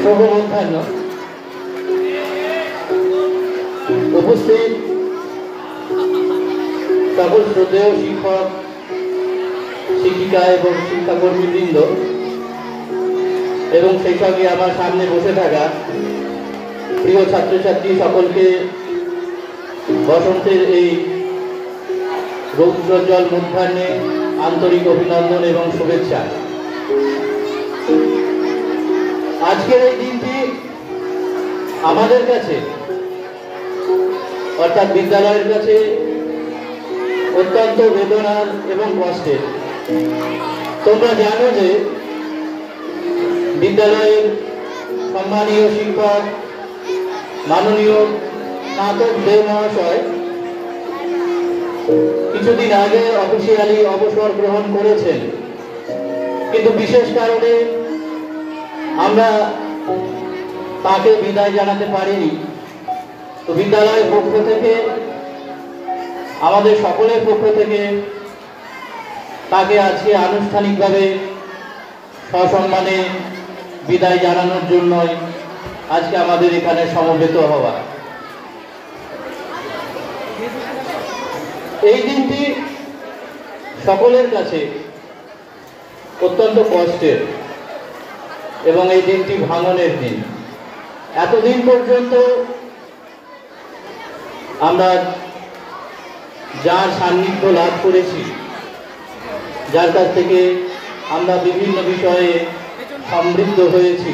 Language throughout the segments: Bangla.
শুভ মধ্যাহ্ন। উপস্থিত সকল শ্রদ্ধেয় শিক্ষক, শিক্ষিকা এবং শিক্ষাকর্মীবৃন্দ এবং সেই সঙ্গে আমার সামনে বসে থাকা প্রিয় ছাত্রছাত্রী সকলকে বসন্তের এই রৌদ্রোজ্জ্বল মধ্যাহ্নে আন্তরিক অভিনন্দন এবং শুভেচ্ছা। আজকের এই দিনটি আমাদের কাছে অর্থাৎ বিদ্যালয়ের কাছে অত্যন্ত বেদনার এবং কষ্টের। তোমরা জানো যে বিদ্যালয়ের সম্মানীয় শিক্ষক মাননীয় স্নাতক দে মহাশয় কিছুদিন আগে অফিসিয়ালি অবসর গ্রহণ করেছেন, কিন্তু বিশেষ কারণে আমরা তাকে বিদায় জানাতে পারিনি। তো বিদ্যালয়ের পক্ষ থেকে, আমাদের সকলের পক্ষ থেকে তাকে আজকে আনুষ্ঠানিকভাবে সসম্মানে বিদায় জানানোর জন্যই আজকে আমাদের এখানে সমবেত হওয়া। এই দিনটি সকলের কাছে অত্যন্ত কষ্টের এবং এই দিনটি ভাঙনের দিন। এতদিন পর্যন্ত আমরা যার সান্নিধ্য লাভ করেছি, যার কাছ থেকে আমরা বিভিন্ন বিষয়ে সমৃদ্ধ হয়েছি,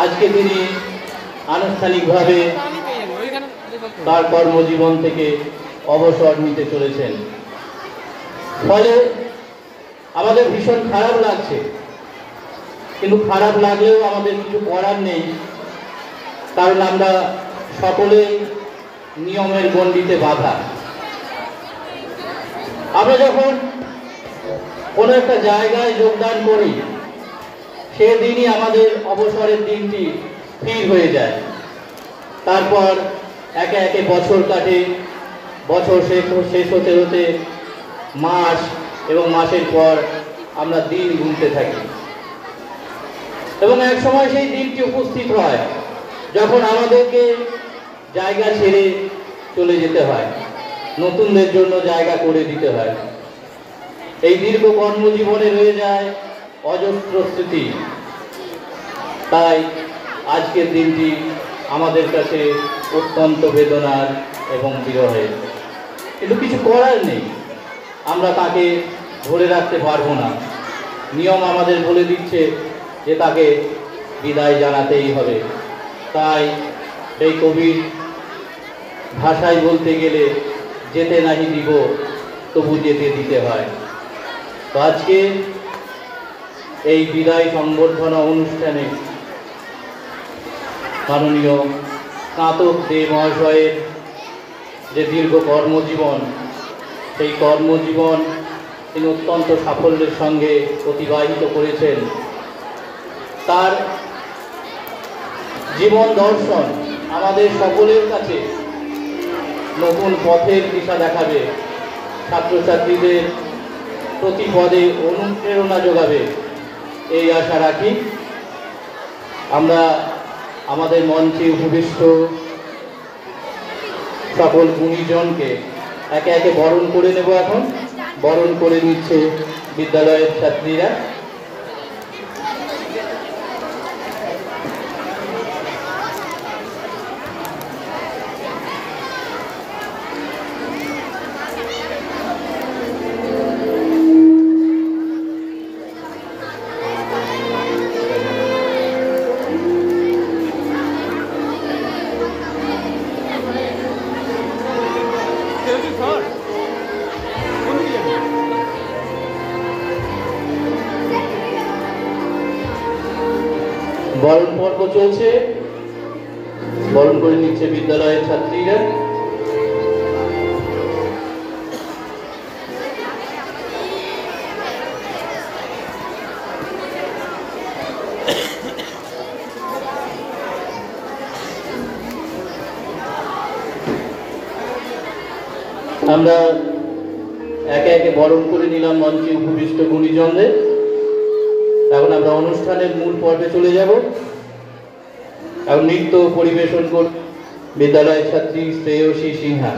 আজকে তিনি আনুষ্ঠানিকভাবে তার কর্মজীবন থেকে অবসর নিতে চলেছেন। ফলে আমাদের ভীষণ খারাপ লাগছে, কিন্তু খারাপ লাগলেও আমাদের কিছু করার নেই, কারণ আমরা সকলেই নিয়মের গণ্ডিতে বাঁধা। আমরা যখন কোনো একটা জায়গায় যোগদান করি, সেদিনই আমাদের অবসরের দিনটি স্থির হয়ে যায়। তারপর একে একে বছর কাটে, বছর শেষ হতে হতে মাস এবং মাসের পর আমরা দিন গুনতে থাকি এবং এক সময় সেই দিনটি উপস্থিত হয় যখন আমাদেরকে জায়গা ছেড়ে চলে যেতে হয়, নতুনদের জন্য জায়গা করে দিতে হয়। এই দীর্ঘ কর্মজীবনে রয়ে যায় অজস্র স্মৃতি। তাই আজকের দিনটি আমাদের কাছে অত্যন্ত বেদনার এবং বিরহের, কিন্তু কিছু করার নেই। আমরা তাকে ধরে রাখতে পারবো না, নিয়ম আমাদের বলে দিচ্ছে যে তাকে বিদায় জানাতেই হবে। তাই এই কবির ভাষায় বলতে গেলে যেতে নাহি দিব তবু যেতে দিতে হয়। তো আজকে এই বিদায় সংবর্ধনা অনুষ্ঠানে মাননীয় স্নাতক দে মহাশয়ের যে দীর্ঘ কর্মজীবন, সেই কর্মজীবন তিনি অত্যন্ত সাফল্যের সঙ্গে অতিবাহিত করেছেন। তার জীবন দর্শন আমাদের সকলের কাছে নতুন পথের দিশা দেখাবে, ছাত্রছাত্রীদের প্রতি পদে অনুপ্রেরণা যোগাবে, এই আশা রাখি। আমরা আমাদের মঞ্চে উপবিষ্ট সকল গুণীজনকে একে একে বরণ করে নেব। এখন বরণ করে নিচ্ছে বিদ্যালয়ের ছাত্রীরা। বরণ পর্ব চলছে, বরণ করে নিচ্ছে বিদ্যালয়ের ছাত্রীরা। আমরা একে একে বরণ করে নিলাম মঞ্চে উপবিষ্ট গুণীজনদের। এখন আমরা অনুষ্ঠানের মূল পর্বে চলে যাব। এবং নৃত্য পরিবেশন করবে বিদ্যালয়ের ছাত্রী শ্রেয়সী সিনহা।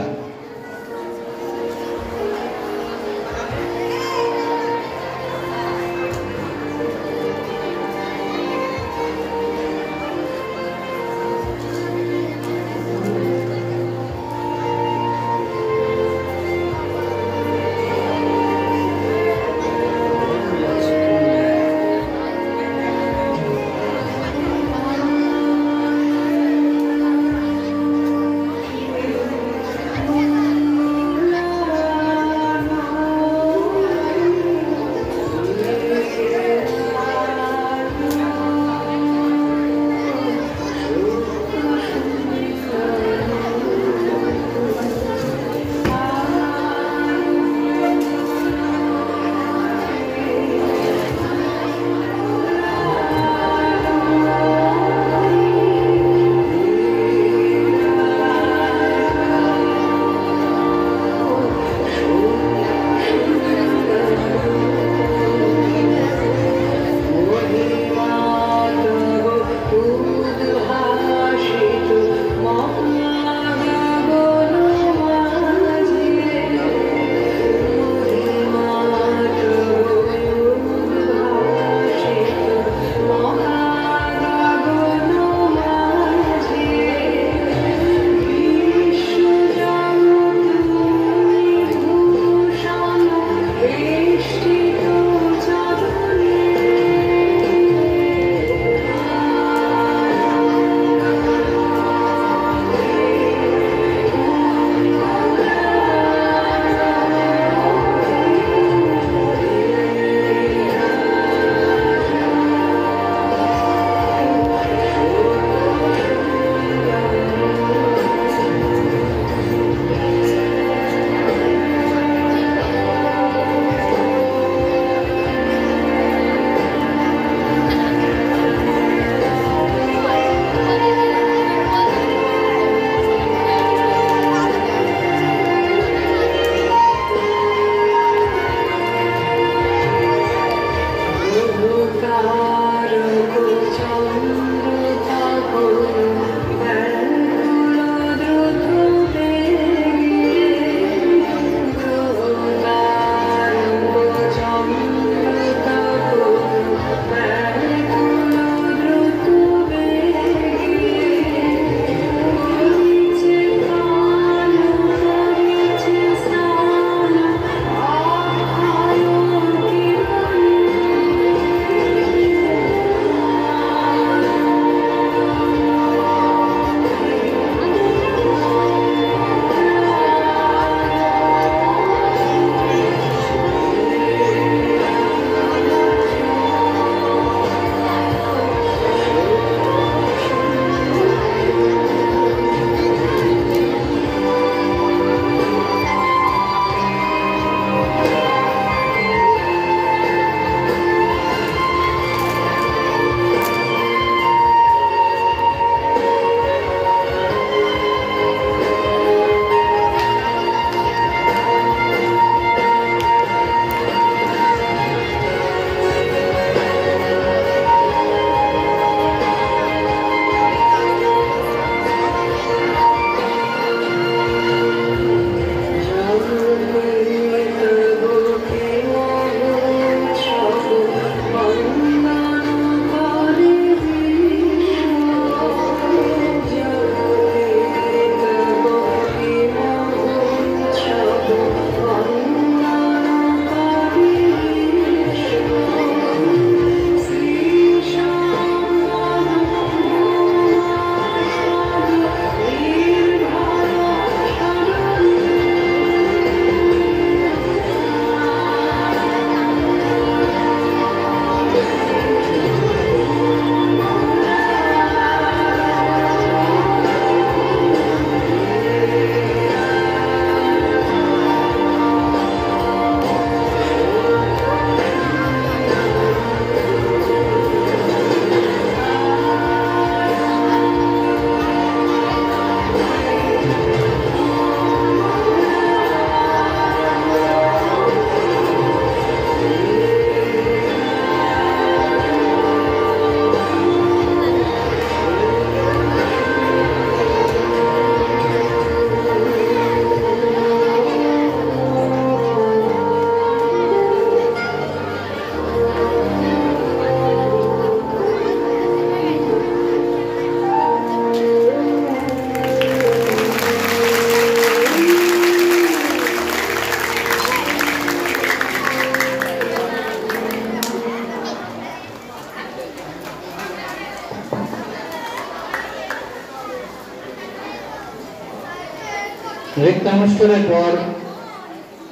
নৃত্যানুষ্ঠানের পর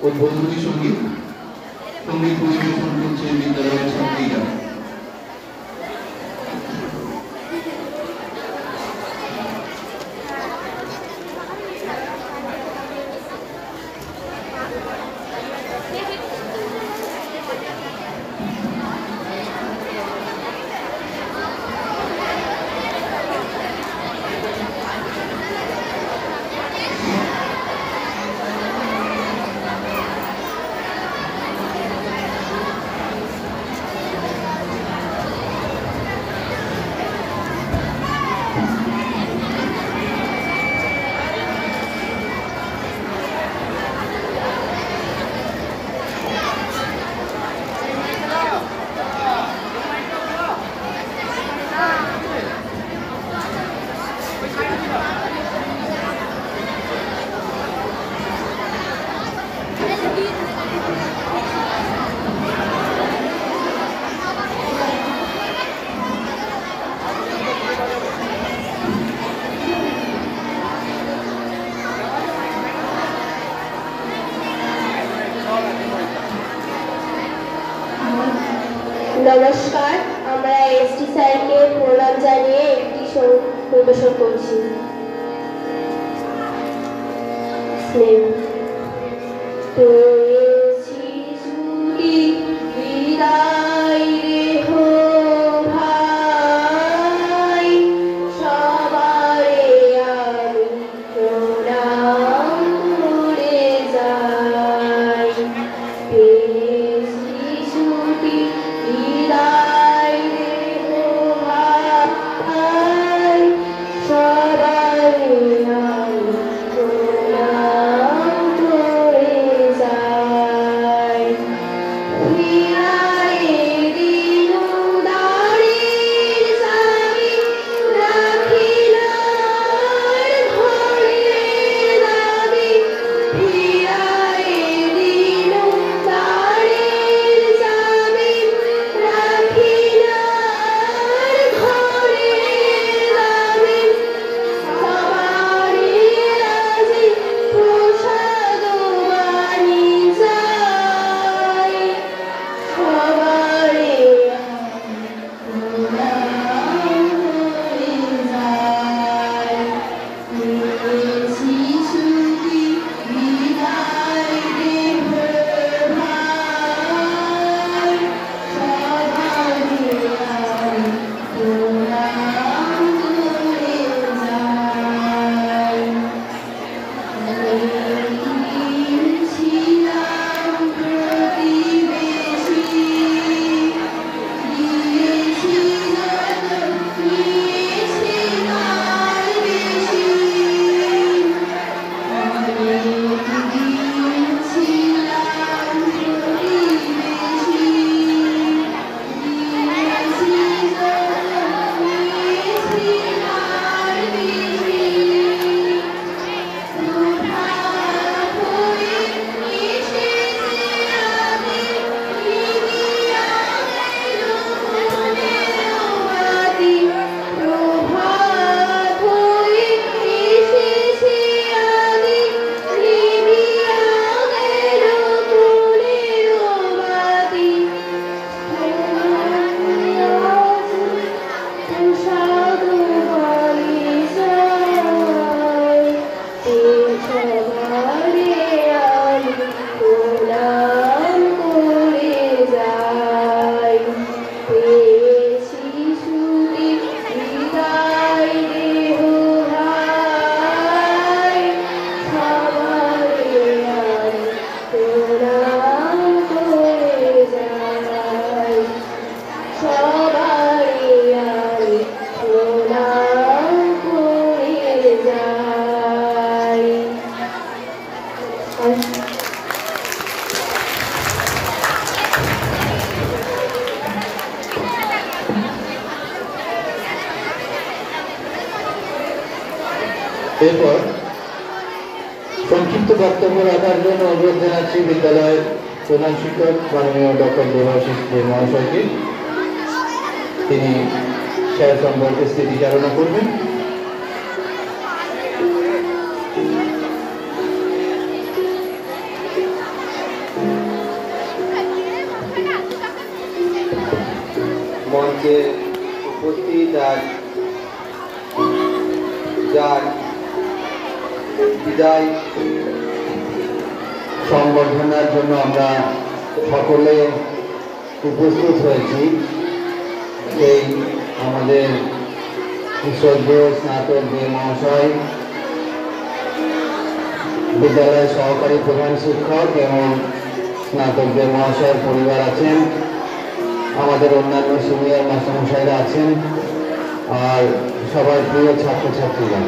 উদ্বোধনী সঙ্গীত পরিবেশন করছে বিদ্যালয়ের ছাত্রীরা। নমস্কার, আমরা এসটি স্যারকে প্রণাম জানিয়ে একটি সঙ্গীত পরিবেশন করছি। বিদায় রে হো ভাই, সবারে আমি প্রণাম করে যাই। বিদায় রে হো ভাই, সবারে আমি প্রণাম করে যাই। এরপর সংক্ষিপ্ত বক্তব্য রাখার জন্য অনুরোধ জানাচ্ছি বিদ্যালয়ের প্রধান শিক্ষক মাননীয় ডক্টর দেবাশিস দে মহাশয়কে। তিনি স্যার সম্পর্কে স্মৃতিচারণা করবেন। মঞ্চে উপস্থিত যার বিদায় সংবর্ধনার জন্য আমরা সকলে উপস্থিত হয়েছি। সেই আমাদের শ্রদ্ধেয় স্নাতক যে মহাশয়, বিদ্যালয়ের সহকারী প্রধান শিক্ষক এবং স্নাতকদের মহাশয়ের পরিবার আছেন, আমাদের অন্যান্য সিনিয়র মাস্টারমশাইরা আছেন, আর সবার প্রিয় ছাত্রছাত্রীরা।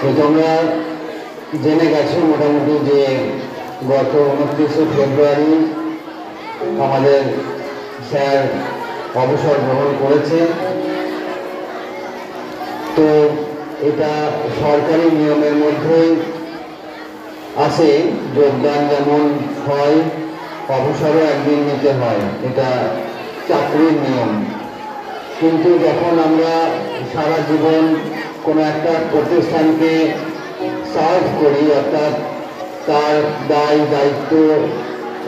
তো তোমরা জেনে গেছো মোটামুটি যে গত 29শে ফেব্রুয়ারি আমাদের স্যার অবসর গ্রহণ করেছে। তো এটা সরকারি নিয়মের মধ্যেই আছে, যোগদান যেমন হয় অবসরও একদিন নিতে হয়, এটা চাকরির নিয়ম। কিন্তু যখন আমরা সারা জীবন কোনো একটা প্রতিষ্ঠানকে সার্ভ করি, অর্থাৎ তার দায় দায়িত্ব,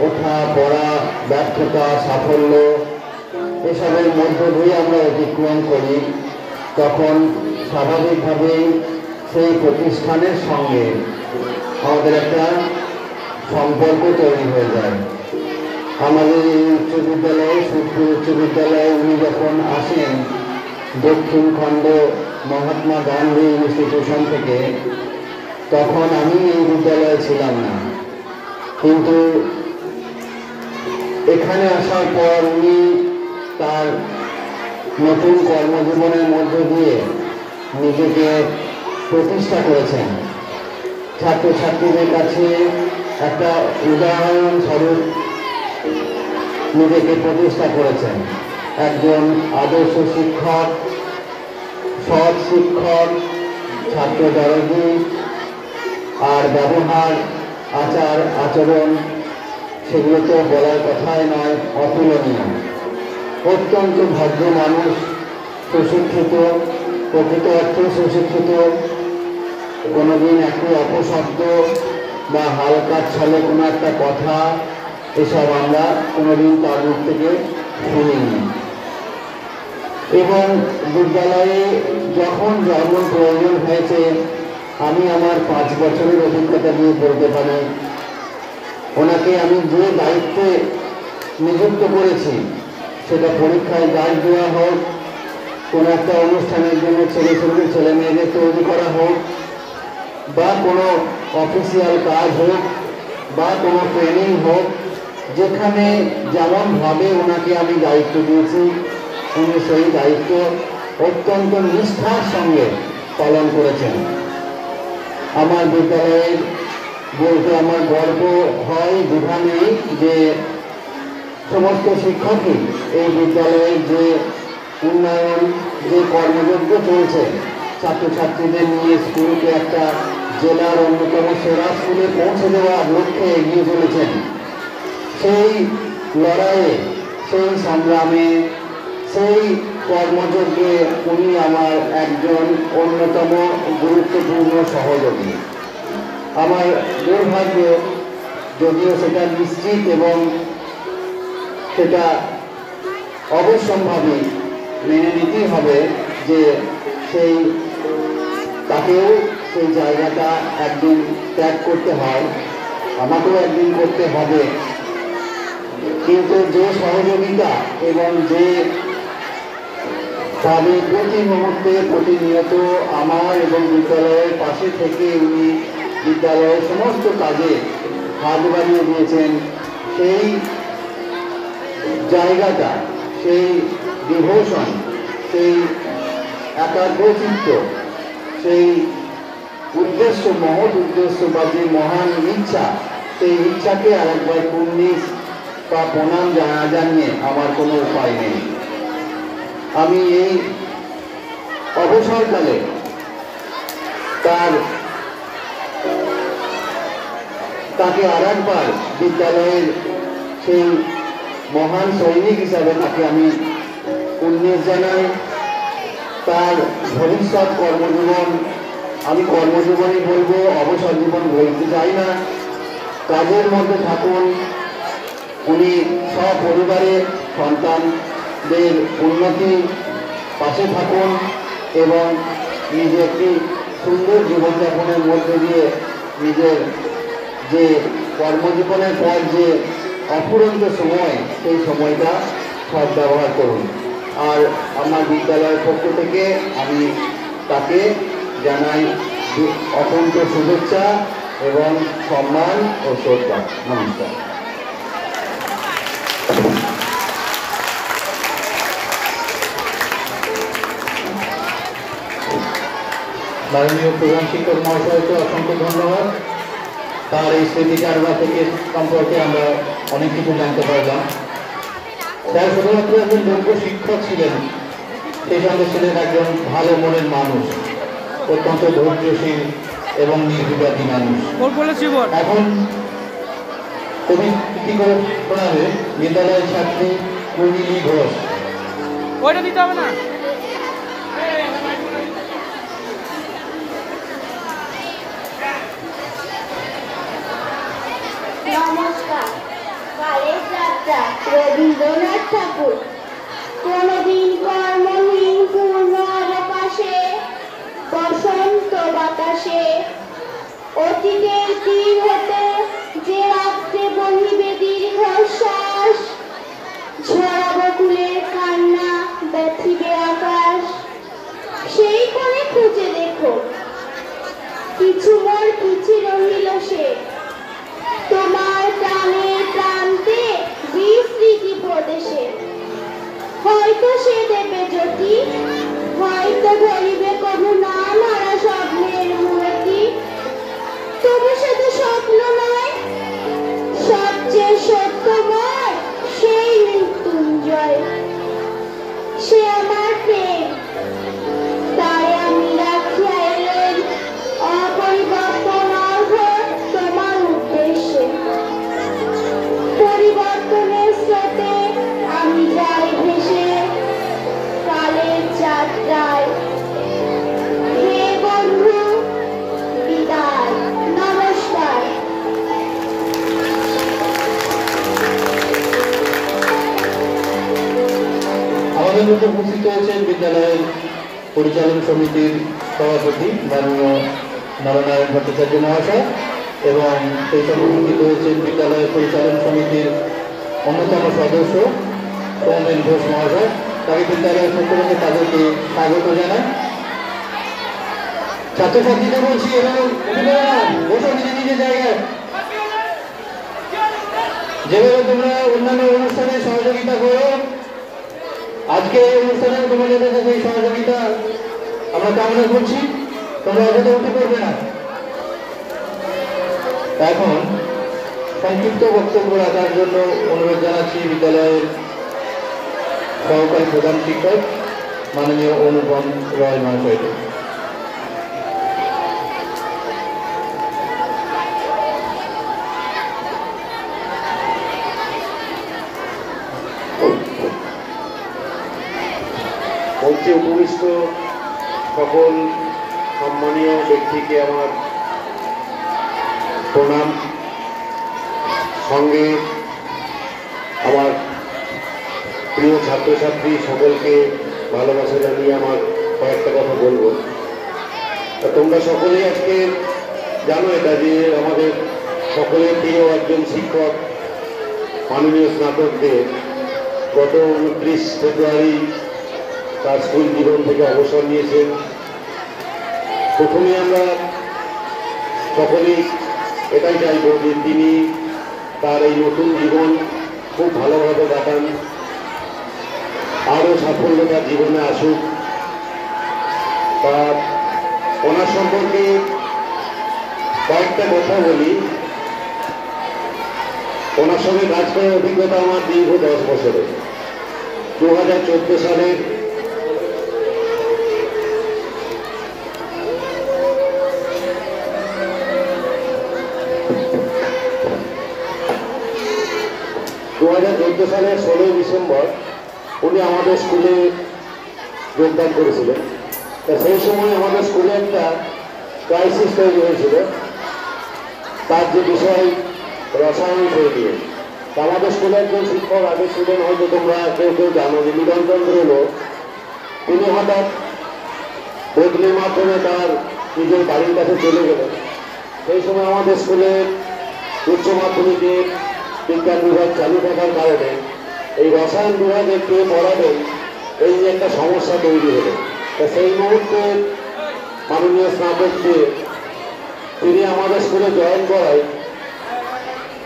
ওঠা পড়া, ব্যর্থতা, সাফল্য এসবের মধ্য দিয়ে আমরা অতিক্রম করি, তখন স্বাভাবিকভাবেই সেই প্রতিষ্ঠানের সঙ্গে আমাদের একটা সম্পর্ক তৈরি হয়ে যায়। আমাদের এই উচ্চ বিদ্যালয়ে, সুখপুর উচ্চ বিদ্যালয়ে উনি যখন আসেন দক্ষিণ খণ্ড মহাত্মা গান্ধী ইনস্টিটিউশন থেকে, তখন আমি এই বিদ্যালয়ে ছিলাম না। কিন্তু এখানে আসার পর উনি তার নতুন কর্মজীবনের মধ্য দিয়ে নিজেকে প্রতিষ্ঠা করেছেন। ছাত্রছাত্রীদের কাছে একটা উদাহরণস্বরূপ নিজেকে প্রতিষ্ঠা করেছেন। একজন আদর্শ শিক্ষক, সৎ শিক্ষক, ছাত্র দরদি, আর ব্যবহার, আচার আচরণ সেগুলো তো বলার কথাই নয়, অতুলনীয়। অত্যন্ত ভদ্র মানুষ, সুশিক্ষিত, প্রকৃত অর্থে সুশিক্ষিত, কোনোদিন একটি অপশব্দ বা হালকা ছলে কোনো একটা কথা এসব আমরা কোনোদিন তার মুখ থেকে শুনিনি। এবং বিদ্যালয়ে যখন যেমন প্রয়োজন হয়েছে, আমি আমার 5 বছরের অভিজ্ঞতা দিয়ে বলতে পারি, ওনাকে আমি যে দায়িত্বে নিযুক্ত করেছি, সেটা পরীক্ষায় গাইড দেওয়া হোক, কোনো একটা অনুষ্ঠানের জন্য ছেলে মেয়েদের তৈরি করা হোক, বা কোনো অফিসিয়াল কাজ হোক, বা কোনো ট্রেনিং হোক, যেখানে যেমনভাবে ওনাকে আমি দায়িত্ব দিয়েছি, উনি সেই দায়িত্ব অত্যন্ত নিষ্ঠার সঙ্গে পালন করেছেন। আমার বিদ্যালয়ের বলতে আমার গর্ব হয়, দ্বিধা নেই যে সমস্ত শিক্ষকই এই বিদ্যালয়ের যে উন্নয়ন, যে কর্মযজ্ঞ চলছে, ছাত্রছাত্রীদের নিয়ে স্কুলকে একটা জেলার অন্যতম সেরা স্কুলে পৌঁছে দেওয়ার লক্ষ্যে এগিয়ে চলেছেন। সেই লড়াইয়ে, সেই সংগ্রামে, সেই কর্মযজ্ঞে উনি আমার একজন অন্যতম গুরুত্বপূর্ণ সহযোগী। আমার দুর্ভাগ্য, যদিও সেটা নিশ্চিত এবং সেটা অবশ্যম্ভাবী, মেনে নিতেই হবে যে তাকেও সেই জায়গাটা একদিন ত্যাগ করতে হয়, আমাকেও একদিন করতে হবে। কিন্তু যে সহযোগিতা এবং যে ভাবে প্রতি মুহূর্তে প্রতিনিয়ত আমার এবং বিদ্যালয়ের পাশে থেকে উনি বিদ্যালয়ের সমস্ত কাজে হাত বাড়িয়ে দিয়েছেন, সেই জায়গাটা, সেই ডিভোশন, সেই একাগ্রচিত্ত, সেই উদ্দেশ্য, মহৎ উদ্দেশ্য বা যে মহান ইচ্ছা, সেই ইচ্ছাকে আরেকবার কুর্নিশ বা প্রণাম জানিয়ে আমার কোনো উপায় নেই। আমি এই অবসরকালে তাকে আরেকবার বিদ্যালয়ের সেই মহান সৈনিক হিসাবে তাকে আমি উন্মেষ জানাই। তার ভবিষ্যৎ কর্মজীবন, আমি কর্মজীবনই বলবো, অবসর জীবন বলতে চাই না, কাজের মধ্যে থাকুন। উনি সপরিবারে সন্তান বাচ্চাদের উন্নতির পাশে থাকুন এবং নিজে একটি সুন্দর জীবনযাপনের মধ্যে দিয়ে নিজের যে কর্মজীবনের পর যে অফুরন্ত সময় সেই সময়টা সদ্ব্যবহার করুন। আর আমার বিদ্যালয়ের পক্ষ থেকে আমি তাকে জানাই অত্যন্ত শুভেচ্ছা এবং সম্মান ও শ্রদ্ধা। নমস্কার। মাননীয় প্রধান শিক্ষক মহাশয়কে অসংখ্য ধন্যবাদ। তার এই স্মৃতিচারণা থেকে সম্পর্কে আমরা অনেক কিছু জানতে পারলাম। স্যার শুধুমাত্র একজন যোগ্য শিক্ষক ছিলেন, সেই সঙ্গে ছিলেন একজন ভালো মনের মানুষ, অত্যন্ত ধৈর্যশীল এবং নির্বিবাদী মানুষ। এখন কবিতা করে শোনাবে বিদ্যালয়ের ছাত্রী কুমিলি ঘোষ। ওইটা দিতে হবে না। নমস্কার। কালের যাত্রা রবীন্দ্রনাথ ঠাকুর। কোনদিন কর্মহীন পূর্ণ অবকাশে বসন্ত বাতাসে অতীতের তীর হতে যে রাত্রে বহিবে দীর্ঘশ্বাস, ঝরা বকুলের কান্না ব্যথিবে আকাশ। সেই কোণে খুঁজে দেখো কিছু মোর কিছু রহিল সে, তোমার প্রাণের প্রান্তে বিস্মৃতি প্রদেশে। হয়তো সে দেবে জ্যোতি, হয়তো ধরিবে কবু না মারা স্বপ্নের মূর্তি। তবু সে তো স্বপ্ন নয়, সবচেয়ে সত্যময় সেই মৃত্যুঞ্জয়। সে আমার প্রেম, তাই আমি রাখিয়া এলেন অপরিবর্তন অর্ঘ তোমার উদ্দেশ্যে। পরিবর্তনের স্রোতে আমি যাই ভেসে কালের যাত্রায়। হে বন্ধু, বিদায়। নমস্কার। আমাদের মধ্যে উপস্থিত হয়েছেন বিদ্যালয়ের পরিচালন সমিতির সভাপতি মাননীয় নরনারায়ণ ভট্টাচার্য মহাশয় এবং সেই সঙ্গে উপস্থিত হয়েছেন বিদ্যালয়ের পরিচালন সমিতির অন্যতম সদস্য সৌমেন ঘোষ মহাশয়। তাই বিদ্যালয়ের পক্ষ থেকে তাদেরকে স্বাগত জানাই। ছাত্রছাত্রীদের বলছি এবং বসো নিজে নিজে জায়গায়। যেভাবে তোমরা অন্যান্য অনুষ্ঠানে সহযোগিতা করো, আজকে এই অনুষ্ঠানে তোমাদের কাছে সেই সহযোগিতা আমরা কামনা করছি। তোমরা অযথা উঠে পড়বে না। এখন সংক্ষিপ্ত বক্তব্য রাখার জন্য অনুরোধ জানাচ্ছি বিদ্যালয়ের সহকারী প্রধান শিক্ষক মাননীয় অনুপম রয় মহাশয়কে। মঞ্চে উপবিষ্ট সকল সম্মানীয় ব্যক্তিকে আমার প্রণাম। সঙ্গে আমার প্রিয় ছাত্রছাত্রী সকলকে ভালোবাসা জানিয়ে আমার কয়েকটা কথা বলবো। তোমরা সকলেই আজকে জানো এটা যে আমাদের সকলের প্রিয় একজন শিক্ষক মাননীয় স্নাতকদের গত 29 ফেব্রুয়ারি তার স্কুল জীবন থেকে অবসর নিয়েছেন। প্রথমে আমরা সকলেই এটাই চাইব যে তিনি তার এই নতুন জীবন খুব ভালোভাবে কাটান, আরও সাফল্য তার জীবনে আসুক। তার ওনার সম্পর্কে কয়েকটা কথা বলি। ওনার সঙ্গে কাজ করার অভিজ্ঞতা আমার দীর্ঘ 10 বছরের। 2014 সালে সালের 16 ডিসেম্বর উনি আমাদের স্কুলে যোগদান করেছিলেন। তা সেই সময় আমাদের স্কুলে একটা ক্রাইসিস তৈরি হয়েছিল, তার যে বিষয় রসায়ন শৈলী। আমাদের স্কুলের একজন শিক্ষক আগে ছিলেন, হয়তো তোমরা কেউ কেউ জানো, যে মিলন চন্দ্র হলো, তিনি হঠাৎ বদলির মাধ্যমে তার নিজের বাড়ির কাছে চলে গেলেন। সেই সময় আমাদের স্কুলে উচ্চ মাধ্যমিকে বিজ্ঞান বিভাগ চালু থাকার কারণে এই রসায়ন বিভাগে কে পড়াবেন এই যে একটা সমস্যা তৈরি হলো। তা সেই মুহূর্তে মাননীয় স্নাতক যে তিনি আমাদের স্কুলে জয়েন করায়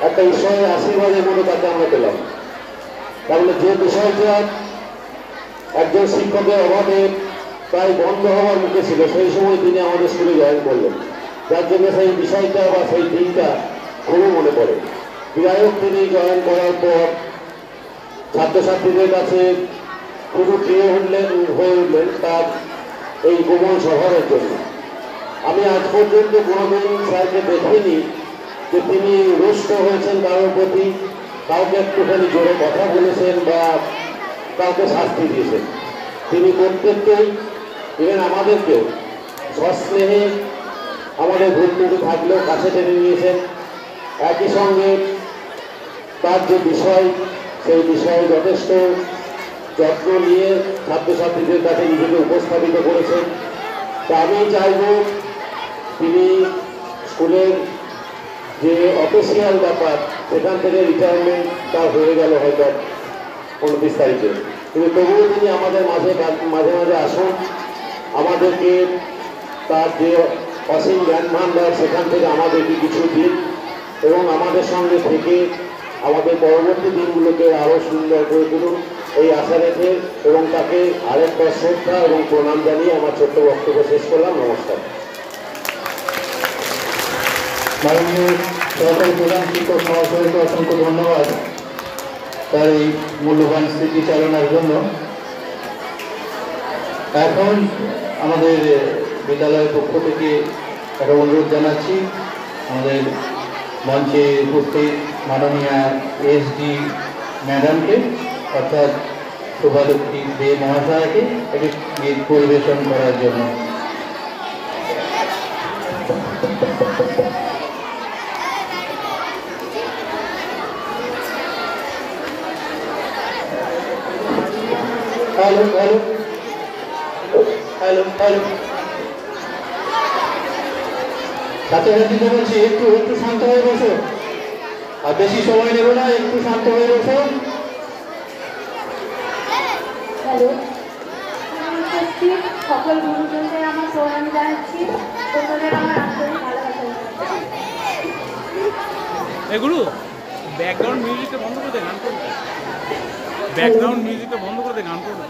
একটা ঈশ্বরের আশীর্বাদের মতো তাকে আমরা পেলাম। তাহলে যে বিষয়টা একজন শিক্ষকের অভাবে প্রায় বন্ধ হওয়ার মুখে ছিল, সেই সময় তিনি আমাদের স্কুলে জয়েন করলেন, যার জন্য সেই বিষয়টা বা সেই দিনটা খুবই মনে পড়ে। যাই হোক, তিনি জয়েন করার পর ছাত্রছাত্রীদের কাছে খুবই প্রিয় হয়ে উঠলেন তার এই কোমল স্বভাবের জন্য। আমি আজ পর্যন্ত কোনোদিন স্যারকে দেখিনি যে তিনি রুষ্ট হয়েছেন কারোর প্রতি, কাউকে একটুখানি জোরে কথা বলেছেন বা কাউকে শাস্তি দিয়েছেন। তিনি প্রত্যেককেই, ইভেন আমাদেরকেও, সস্নেহে আমাদের ভুল ত্রুটি থাকলেও কাছে টেনে নিয়েছেন। একই সঙ্গে তার যে বিষয়, সেই বিষয়ে যথেষ্ট যত্ন নিয়ে ছাত্রছাত্রীদের কাছে নিজেকে উপস্থাপিত করেছেন। তা আমি চাইব তিনি স্কুলের যে অফিসিয়াল ব্যাপার, সেখান থেকে রিটায়ারমেন্ট তার হয়ে গেল হয়তো 29 তারিখে, কিন্তু তবুও তিনি আমাদের মাঝে মাঝে আসুন, আমাদেরকে তার যে অসীম জ্ঞান ভাণ্ডার সেখান থেকে আমাদেরকে কিছু দিন এবং আমাদের সঙ্গে থেকে আমাদের পরবর্তী দিনগুলোকে আরও সুন্দর করে তুলুন, এই আশা রেখে এবং তাকে আরেকটা শ্রদ্ধা এবং প্রণাম জানিয়ে আমার ছোট্ট বক্তব্য শেষ করলাম। নমস্কার। মাননীয় সহকারী প্রধান শিক্ষক মহাশয়কে অসংখ্য ধন্যবাদ তার এই মূল্যবান স্মৃতিচারণার জন্য। এখন আমাদের বিদ্যালয়ের পক্ষ থেকে একটা অনুরোধ জানাচ্ছি, আমাদের মঞ্চে উপস্থিত মাননীয়া এসডি ম্যাডামকে, অর্থাৎ শোভালক্ষ্মী দে মহাশয়কে একটি গীত পরিবেশন করার জন্য। হ্যালো হ্যালো হ্যালো হ্যালো, ছাত্রছাত্রীদের বলছি একটু একটু শান্ত হয়ে বসো, আর বেশি সময় নেব না, একটু শান্ত হয়ে বসো। হ্যালো, উপস্থিত সকল গুরুজনদের আমার প্রণাম জানাচ্ছি, তোমাদের আমার আন্তরিক ভালোবাসা। এগুলো ব্যাকগ্রাউন্ড মিউজিকটা বন্ধ করে দে, গান করবে। ব্যাকগ্রাউন্ড মিউজিকটা বন্ধ করে দে, গান করবে।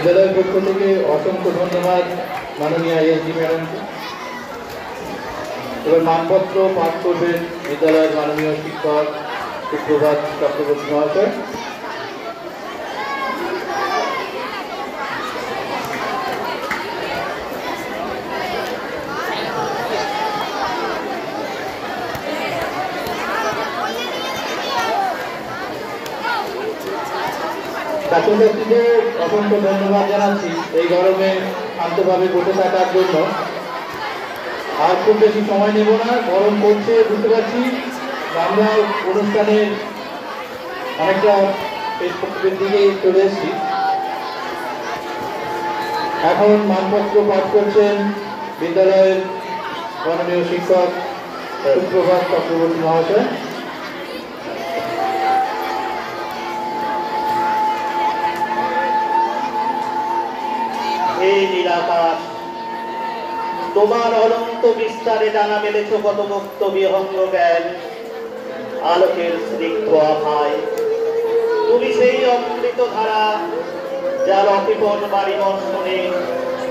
বিদ্যালয়ের পক্ষ থেকে অসংখ্য ধন্যবাদ মাননীয় এসডি ম্যাডামকে। এবার মানপত্র পাঠ করবেন বিদ্যালয়ের মাননীয় শিক্ষক সুপ্রভাত চক্রবর্তী মহাশয়। ছাত্রছাত্রীদের অসংখ্য ধন্যবাদ জানাচ্ছি এই গরমে শান্তভাবে বসে থাকার জন্য। আর খুব বেশি সময় নেব না, গরম পড়ছে বুঝতে পারছি। আমরা অনুষ্ঠানের অনেকটা শেষ পক্ষের দিকে চলে এসেছি। এখন মানপত্র পাঠ করছেন বিদ্যালয়ের মাননীয় শিক্ষক সুপ্রভাত চক্রবর্তী মহাশয়। হে নীলাকাশ, তোমার অনন্ত বিস্তারে ডানা মেলেছ কত মুক্ত বিহঙ্গ জ্ঞান, আলোকের স্নিগ্ধ আভায়। তুমি সেই অমৃত ধারা, যার অকৃপণ বাড়ি বর্ষণে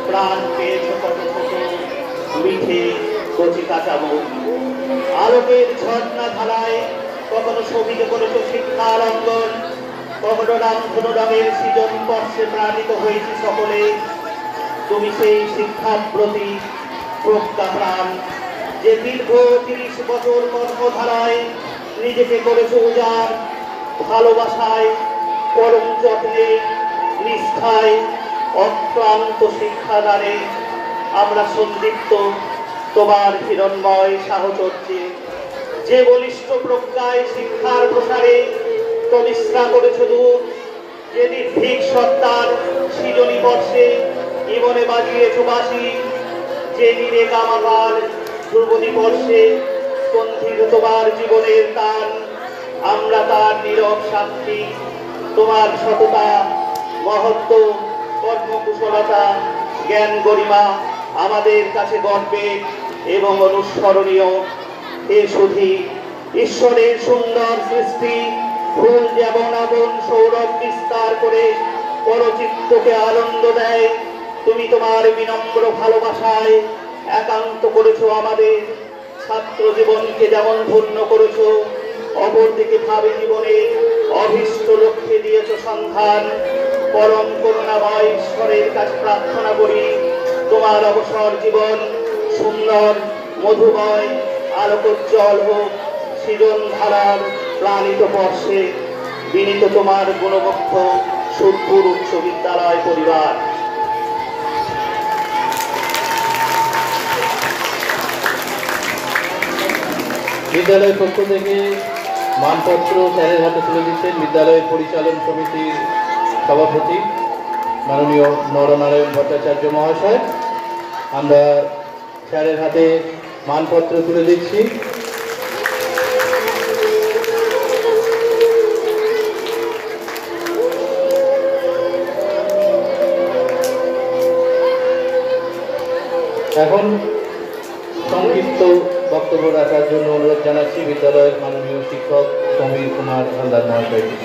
প্রাণ পেয়েছ কত ছোট মিঠে কচি কাঁচামো। আলোকের ঝর্ণা ধারায় কখনো শোভিত করেছ শিক্ষার অঙ্গন, কখনো রামধনু রঙের সৃজন স্পর্শে প্রাণিত হয়েছি সকলে। তুমি সেই শিক্ষার প্রতি প্রজ্ঞা প্রাণ, যে দীর্ঘ ৩০ বছর কর্মধারায় নিজেকে করেছ উজাড়, ভালোবাসায় পরম যত্নে নিষ্ঠায় অক্লান্ত শিক্ষাদানে আমরা সন্দীপ্ত তোমার হিরণময় সাহচর্যে। যে বলিষ্ঠ প্রজ্ঞায় শিক্ষার প্রসারে তমিশ্রা করেছ দূর, যে নির্ভীক সত্তার সৃজনী বর্ষে জীবনে বাজিয়েছ বাসি, যে নিরে কামাবার ধ্রুবদী বর্ষে স্পন্দিত তোমার জীবনের তান। আমরা তার নীরব সাক্ষী। তোমার সততা, মহত্ব, কর্মকুশলতা, জ্ঞান গরিমা আমাদের কাছে গর্বের এবং অনুস্মরণীয়। এ সুধী ঈশ্বরের সুন্দর সৃষ্টি, ফুল যেমন আগুন সৌরভ বিস্তার করে পরচিত্তকে আনন্দ দেয়, তুমি তোমার বিনম্র ভালোবাসায় একান্ত করেছো আমাদের। ছাত্র জীবনকে যেমন ধন্য করেছো, অপরদিকে ভাবে জীবনে অভীষ্ট লক্ষ্যে দিয়েছ সন্ধান। পরম করুণাময় ঈশ্বরের কাছে প্রার্থনা করি, তোমার অবসর জীবন সুন্দর মধুময় আলোকোজ্জ্বল হোক সৃজন ধারার প্রাণিত পর্শে। বিনীত তোমার গুণবক্ষ সুদপুর উচ্চ বিদ্যালয় পরিবার। বিদ্যালয়ের পক্ষ থেকে মানপত্র স্যারের হাতে তুলে দিচ্ছেন বিদ্যালয়ের পরিচালন সমিতির সভাপতি মাননীয় নরনারায়ণ ভট্টাচার্য মহাশয়। আমরা স্যারের হাতে মানপত্র তুলে দিচ্ছি। এখন সংক্ষিপ্ত বক্তব্য রাখার জন্য অনুরোধ জানাচ্ছি বিদ্যালয়ের মাননীয় শিক্ষক সমীর কুমার হালদার মহাশয়কে।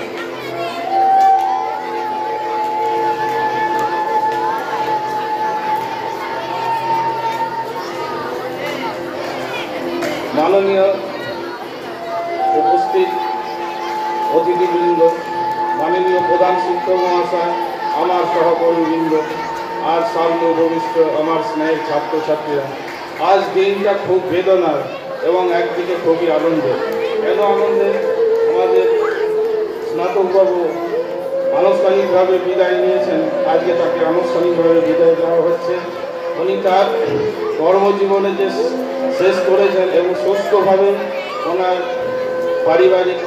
মাননীয় উপস্থিত অতিথিবৃন্দ, মাননীয় প্রধান শিক্ষক মহাশয়, আমার সহকর্মীবৃন্দ, আর সামনে ভবিষ্যৎ আমার স্নেহের ছাত্রছাত্রীরা, আজ দিনটা খুব বেদনার এবং একদিকে খুবই আনন্দের। কেন আনন্দের? আমাদের স্নাতকবাবু আনুষ্ঠানিকভাবে বিদায় নিয়েছেন, আজকে তাকে আনুষ্ঠানিকভাবে বিদায় দেওয়া হচ্ছে। উনি তার কর্মজীবনে যে শেষ করেছেন এবং সুস্থভাবে ওনার পারিবারিক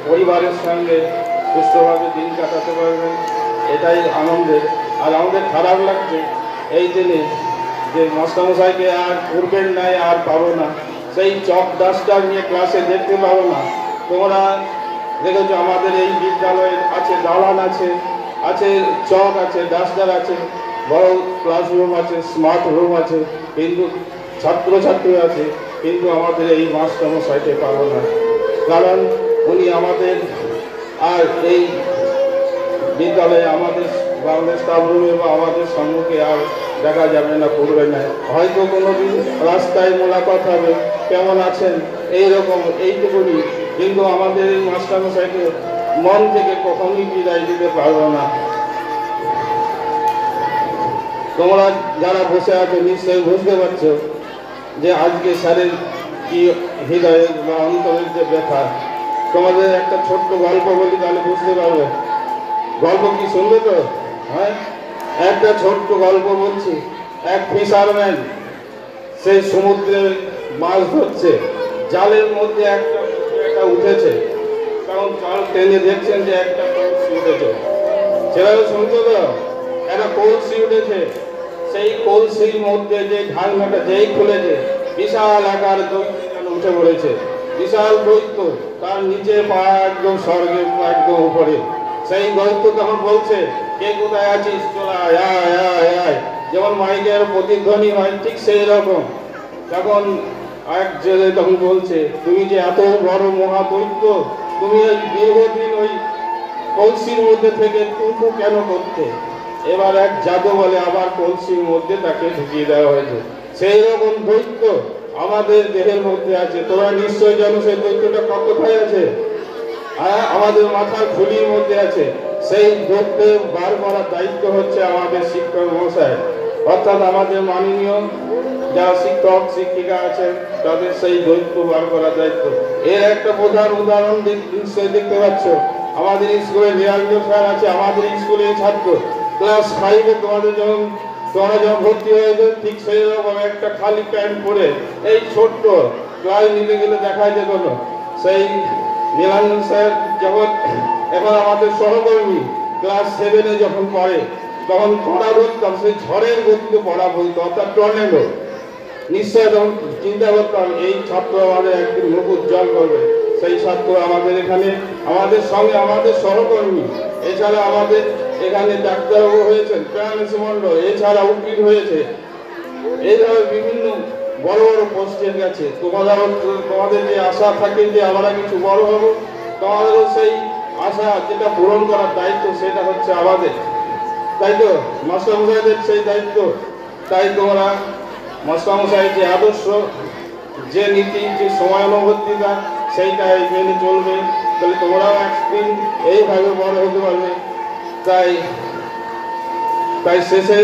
পরিবারের সঙ্গে সুস্থভাবে দিন কাটাতে পারবেন, এটাই আনন্দের। আর আমাদের খারাপ লাগছে এই দিনে যে মাস্টারমশাইকে আর পূর্বের ন্যায় আর পাবো না, সেই চক ডাস্টার নিয়ে ক্লাসে দেখতে পাবো না। তোমরা দেখেছো আমাদের এই বিদ্যালয়ের আছে দালান আছে, আছে চক আছে, ডাস্টার আছে, বড় ক্লাসরুম আছে, স্মার্ট রুম আছে, কিন্তু ছাত্রছাত্রী আছে, কিন্তু আমাদের এই মাস্টারমশাইকে পাবো না। কারণ উনি আমাদের আর এই বিদ্যালয়ে আমাদের বা আমাদের স্টাফ রুমে বা আমাদের সম্মুখে আর দেখা যাবে না, পড়বে না। হয়তো কোনো দিন রাস্তায় মোলাকাত হবে, কেমন আছেন এইরকম, এইটুকুনি। কিন্তু আমাদের এই মাস্টারমশাইকে মন থেকে কখনোই বিদায় দিতে পারবো না। তোমরা যারা বসে আছো নিশ্চয়ই বুঝতে পারছো যে আজকে স্যারের কি হৃদয়ের বা অন্তরের যে ব্যথা। তোমাদের একটা ছোট্ট গল্প বলি, তাহলে বুঝতে পারবে। গল্প কি শুনবে তো? হ্যাঁ, একটা ছোট্ট গল্প বলছি। এক ফিশারম্যান সে সমুদ্রে মাছ ধরছে, জালের মধ্যে একটা উঠেছে, কারণ জাল টেনে দেখছেন যে একটা কলসি উঠেছে। সেভাবে শুনছো তো? একটা কলসি উঠেছে, সেই কলসির মধ্যে যে ঢাকনাটা যেই খুলেছে, বিশাল আকার দৈত্য যেন উঠে পড়েছে। বিশাল দৈত্য, তার নিচে পা একদম স্বর্গে একদম উপরে। সেই দৈত্য তখন বলছে, কে কোথায় আছিস, চলে আয় আয় আয় আয়। যেমন মাইকের প্রতিধ্বনি হয় ঠিক সেই রকম। তখন এক জেলে তখন বলছে, তুমি যে এত বড় মহাদৈত্য, তুমি ওই দীর্ঘদিন ওই কলসির মধ্যে থেকে টুকু কেন করতে? এবার এক জাদু বলে আবার কলসির মধ্যে তাকে ঢুকিয়ে দেওয়া হয়েছে। সেই রকম দৈত্য আমাদের দেহের মধ্যে আছে। তোমরা নিশ্চয় জানো সেই দৈত্যটা কোথায় আছে? হ্যাঁ, আমাদের মাথার খুলির মধ্যে আছে। সেই দৈত্য বার করার দায়িত্ব হচ্ছে আমাদের শিক্ষক মহাশয়, অর্থাৎ আমাদের মাননীয় যারা শিক্ষক শিক্ষিকা আছেন তাদের সেই দৈত্য বার করার দায়িত্ব। এর একটা প্রধান উদাহরণ নিশ্চয়ই দেখতে পাচ্ছ, আমাদের স্কুলে রিয়ালিও স্যার আছে, আমাদের স্কুলের ছাত্র। ক্লাস 5-এ তোমরা যখন ভর্তি হয়েছে ঠিক সেই রকম একটা খালি প্যান্ট পরে এই ছোট্ট ক্লাস নিতে গেলে দেখা যেত না। সেই নীলাঞ্জন স্যার যখন এখন আমাদের সহকর্মী ক্লাস 7-এ যখন পড়ে তখন পড়া বলতাম, সেই ঝড়ের গতিতে পড়া বলতো, অর্থাৎ টর্নেডো। নিশ্চয় তখন চিন্তা করতাম এই ছাত্র আমাদের একদিন মুখ উজ্জ্বল করবে। সেই ছাত্র আমাদের এখানে, আমাদের সঙ্গে আমাদের সহকর্মী, এছাড়া আমাদের এখানে ডাক্তারবাবু হয়েছেন, প্রাণেশী মণ্ডল, এছাড়া উকিল হয়েছে। এইভাবে বিভিন্ন বড় বড় পোস্টের গেছে। তোমাদের যে আশা থাকে যে আমরা কিছু বড় হব, তোমাদেরও সেই আশা যেটা পূরণ করার দায়িত্ব সেটা হচ্ছে আমাদের, তাই তো? মাস্টারমশাইদের সেই দায়িত্ব। তাই তোমরা মাস্টারমশাই যে আদর্শ, যে নীতি, যে সময়ানুবর্তিতা, সেইটাই মেনে চলবে। তাহলে তোমরাও একদিন এইভাবে বড় হতে পারবে। তাই শেষে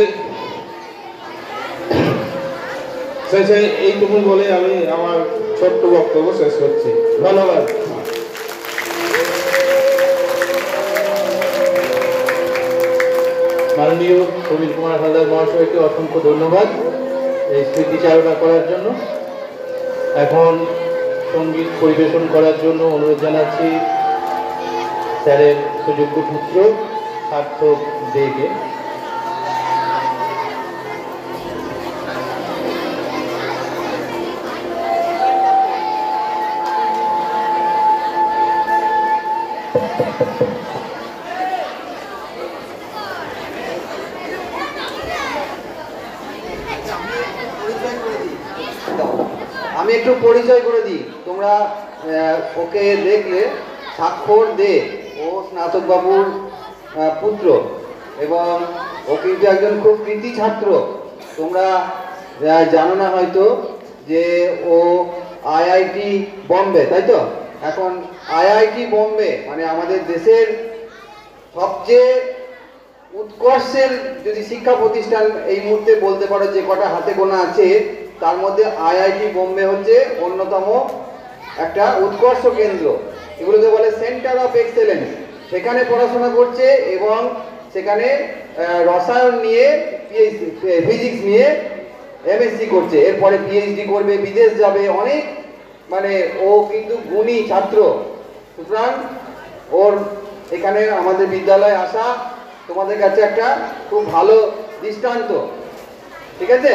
এইটুকু বলে আমি আমার ছোট্ট বক্তব্য শেষ করছি। ধন্যবাদ। মাননীয় প্রবীণ কুমার হালদার মহাশয়কে অসংখ্য ধন্যবাদ এই স্মৃতিচারণা করার জন্য। এখন সঙ্গীত পরিবেশন করার জন্য অনুরোধ জানাচ্ছি স্যারের সুযোগ্য পুত্র সার্থক দেকে। আমি একটু পরিচয় করে দিই। তোমরা ওকে দেখলে, স্বাক্ষর দে, ও স্নাতক বাবুর পুত্র এবং ও কিন্তু একজন খুব কৃতি ছাত্র। তোমরা জানো না হয়তো যে ও আইআইটি বম্বে, তাই তো? এখন আইআইটি বম্বে মানে আমাদের দেশের সবচেয়ে উৎকর্ষের যদি শিক্ষা প্রতিষ্ঠান এই মুহূর্তে বলতে পারো যে কটা হাতে গোনা আছে, তার মধ্যে আইআইটি বোম্বে হচ্ছে অন্যতম একটা উৎকর্ষ কেন্দ্র। এগুলোকে বলে সেন্টার অফ এক্সেলেন্স। সেখানে পড়াশোনা করছে এবং সেখানে রসায়ন নিয়ে ফিজিক্স নিয়ে এমএসসি করছে। এরপরে পিএইচডি করবে, বিদেশ যাবে, অনেক মানে ও কিন্তু গুণী ছাত্র। সুতরাং ওর এখানে আমাদের বিদ্যালয়ে আসা তোমাদের কাছে একটা খুব ভালো দৃষ্টান্ত। ঠিক আছে?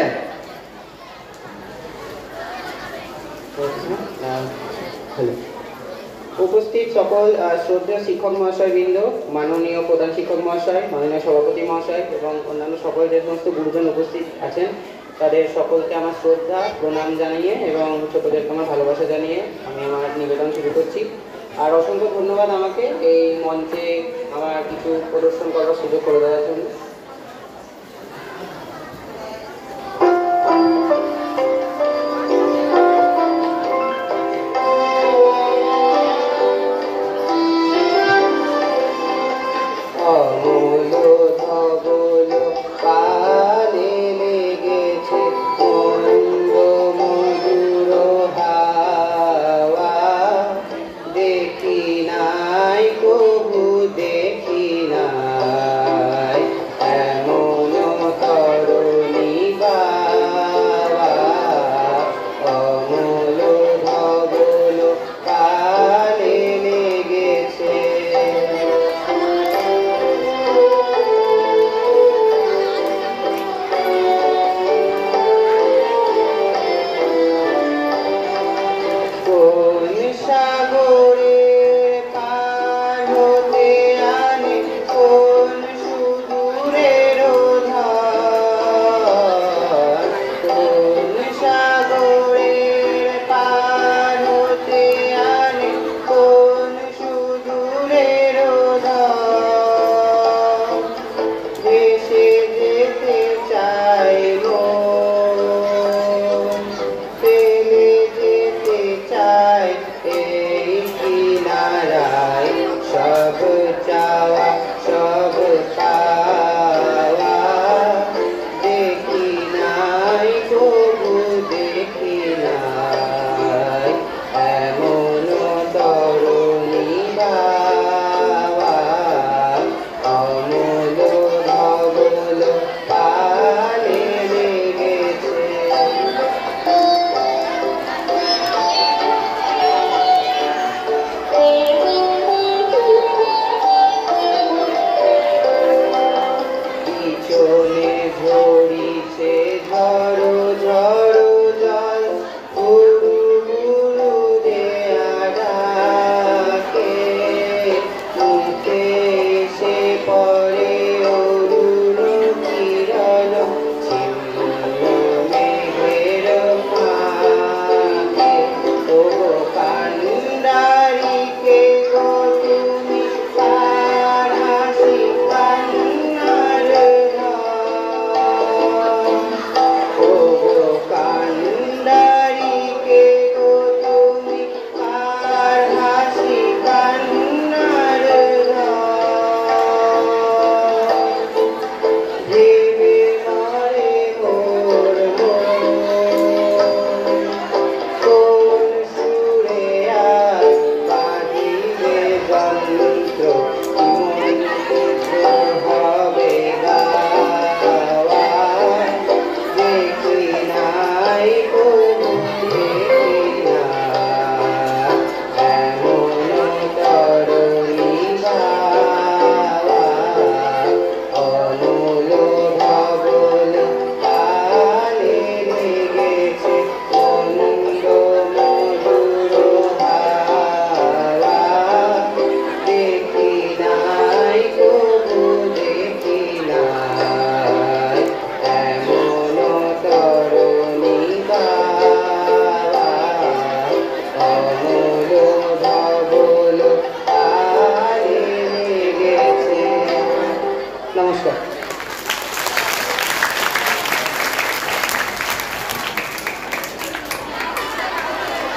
উপস্থিত সকল শ্রদ্ধেয় শিক্ষক মহাশয় বৃন্দ, মাননীয় প্রধান শিক্ষক মহাশয়, মাননীয় সভাপতি মহাশয় এবং অন্যান্য সকল যে সমস্ত গুরুজন উপস্থিত আছেন, তাদের সকলকে আমার শ্রদ্ধা প্রণাম জানিয়ে এবং ছোটদেরকে আমার ভালোবাসা জানিয়ে আমি আমার নিবেদন শুরু করছি। আর অসংখ্য ধন্যবাদ আমাকে এই মঞ্চে আমার কিছু প্রদর্শন করার সুযোগ করে দেওয়ার জন্য।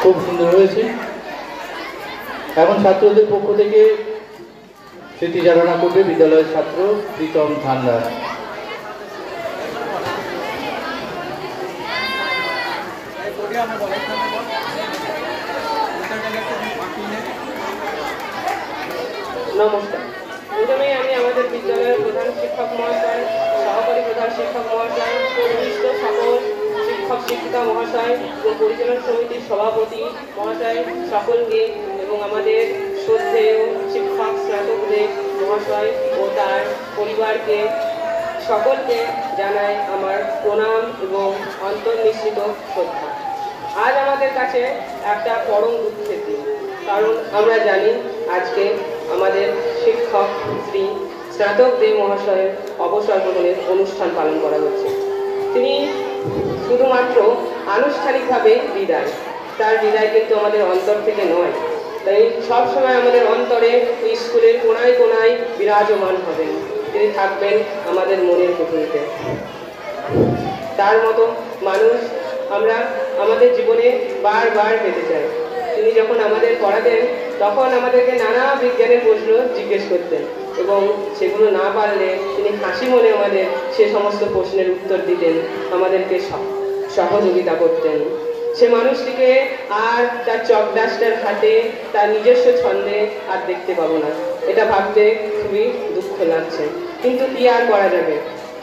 খুব সুন্দর হয়েছে। এখন ছাত্রদের পক্ষ থেকে স্মৃতিচারণা করবে বিদ্যালয়ের ছাত্র প্রীতম ধান্দার। নমস্কার। প্রথমেই আমি আমাদের বিদ্যালয়ের প্রধান শিক্ষক মহাশয়, সহকারী প্রধান শিক্ষক মহাশয়, উপস্থিত সকল শিক্ষক শিক্ষিকা মহাশয় ও পরিচালনা সমিতির সভাপতি মহাশয় সকলকে এবং আমাদের শ্রদ্ধেয় শিক্ষক স্নাতকদের মহাশয় ও তার পরিবারকে সকলকে জানাই আমার প্রণাম এবং অন্তর্নিশ্চিত শ্রদ্ধা। আজ আমাদের কাছে একটা পরম দুঃখের দিন, কারণ আমরা জানি আজকে আমাদের শিক্ষক শ্রী স্নাতক দেব মহাশয়ের অবসর গ্রহণের অনুষ্ঠান পালন করা হচ্ছে। তিনি শুধুমাত্র আনুষ্ঠানিকভাবে বিদায়, তার বিদায় কিন্তু আমাদের অন্তর থেকে নয়। তাই সবসময় আমাদের অন্তরে স্কুলের কোনায় কোনায় বিরাজমান হবেন। তিনি থাকবেন আমাদের মনের পুঁথিতে। তার মতো মানুষ আমরা আমাদের জীবনে বারবার পেতে চাই। তিনি যখন আমাদের পড়াতেন তখন আমাদেরকে নানা বিজ্ঞানের প্রশ্ন জিজ্ঞেস করতেন এবং সেগুলো না পারলে তিনি হাসি মনে আমাদের সে সমস্ত প্রশ্নের উত্তর দিতেন, আমাদেরকে সহযোগিতা করতেন। সে মানুষটিকে আর তার চক ডাস্টার হাতে তার নিজস্ব ছন্দে আর দেখতে পাবো না, এটা ভাবতে খুবই দুঃখ লাগছে। কিন্তু কি আর করা যাবে,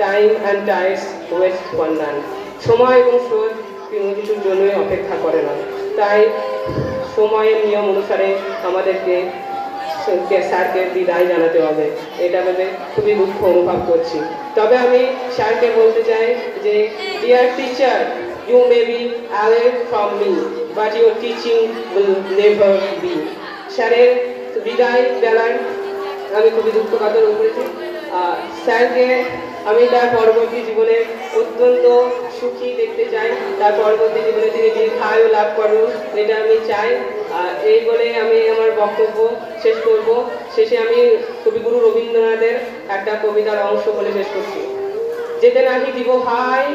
time and Tides West for none. সময় এবং স্রোত কোনো কিছুর জন্যই অপেক্ষা করে না। তাই সময়ের নিয়ম অনুসারে আমাদেরকে স্যারকে বিদায় জানাতে হবে, এটা ভেবে খুবই দুঃখ অনুভব করছি। তবে আমি স্যারকে বলতে চাই যে dear teacher, you may be away from me, but your teaching will never be. স্যারের বিদায় বেলায় আমি খুবই দুঃখ কাতর করেছি। স্যারকে আমি তার পরবর্তী জীবনে অত্যন্ত সুখী দেখতে চাই, তার পরবর্তী জীবনে তিনি দীর্ঘায়ু লাভ করুন, এটা আমি চাই। এই বলে আমি আমার বক্তব্য শেষ করব। শেষে আমি কবিগুরু রবীন্দ্রনাথের একটা কবিতার অংশ বলে শেষ করছি। যেতে নাহি দিব ভাই,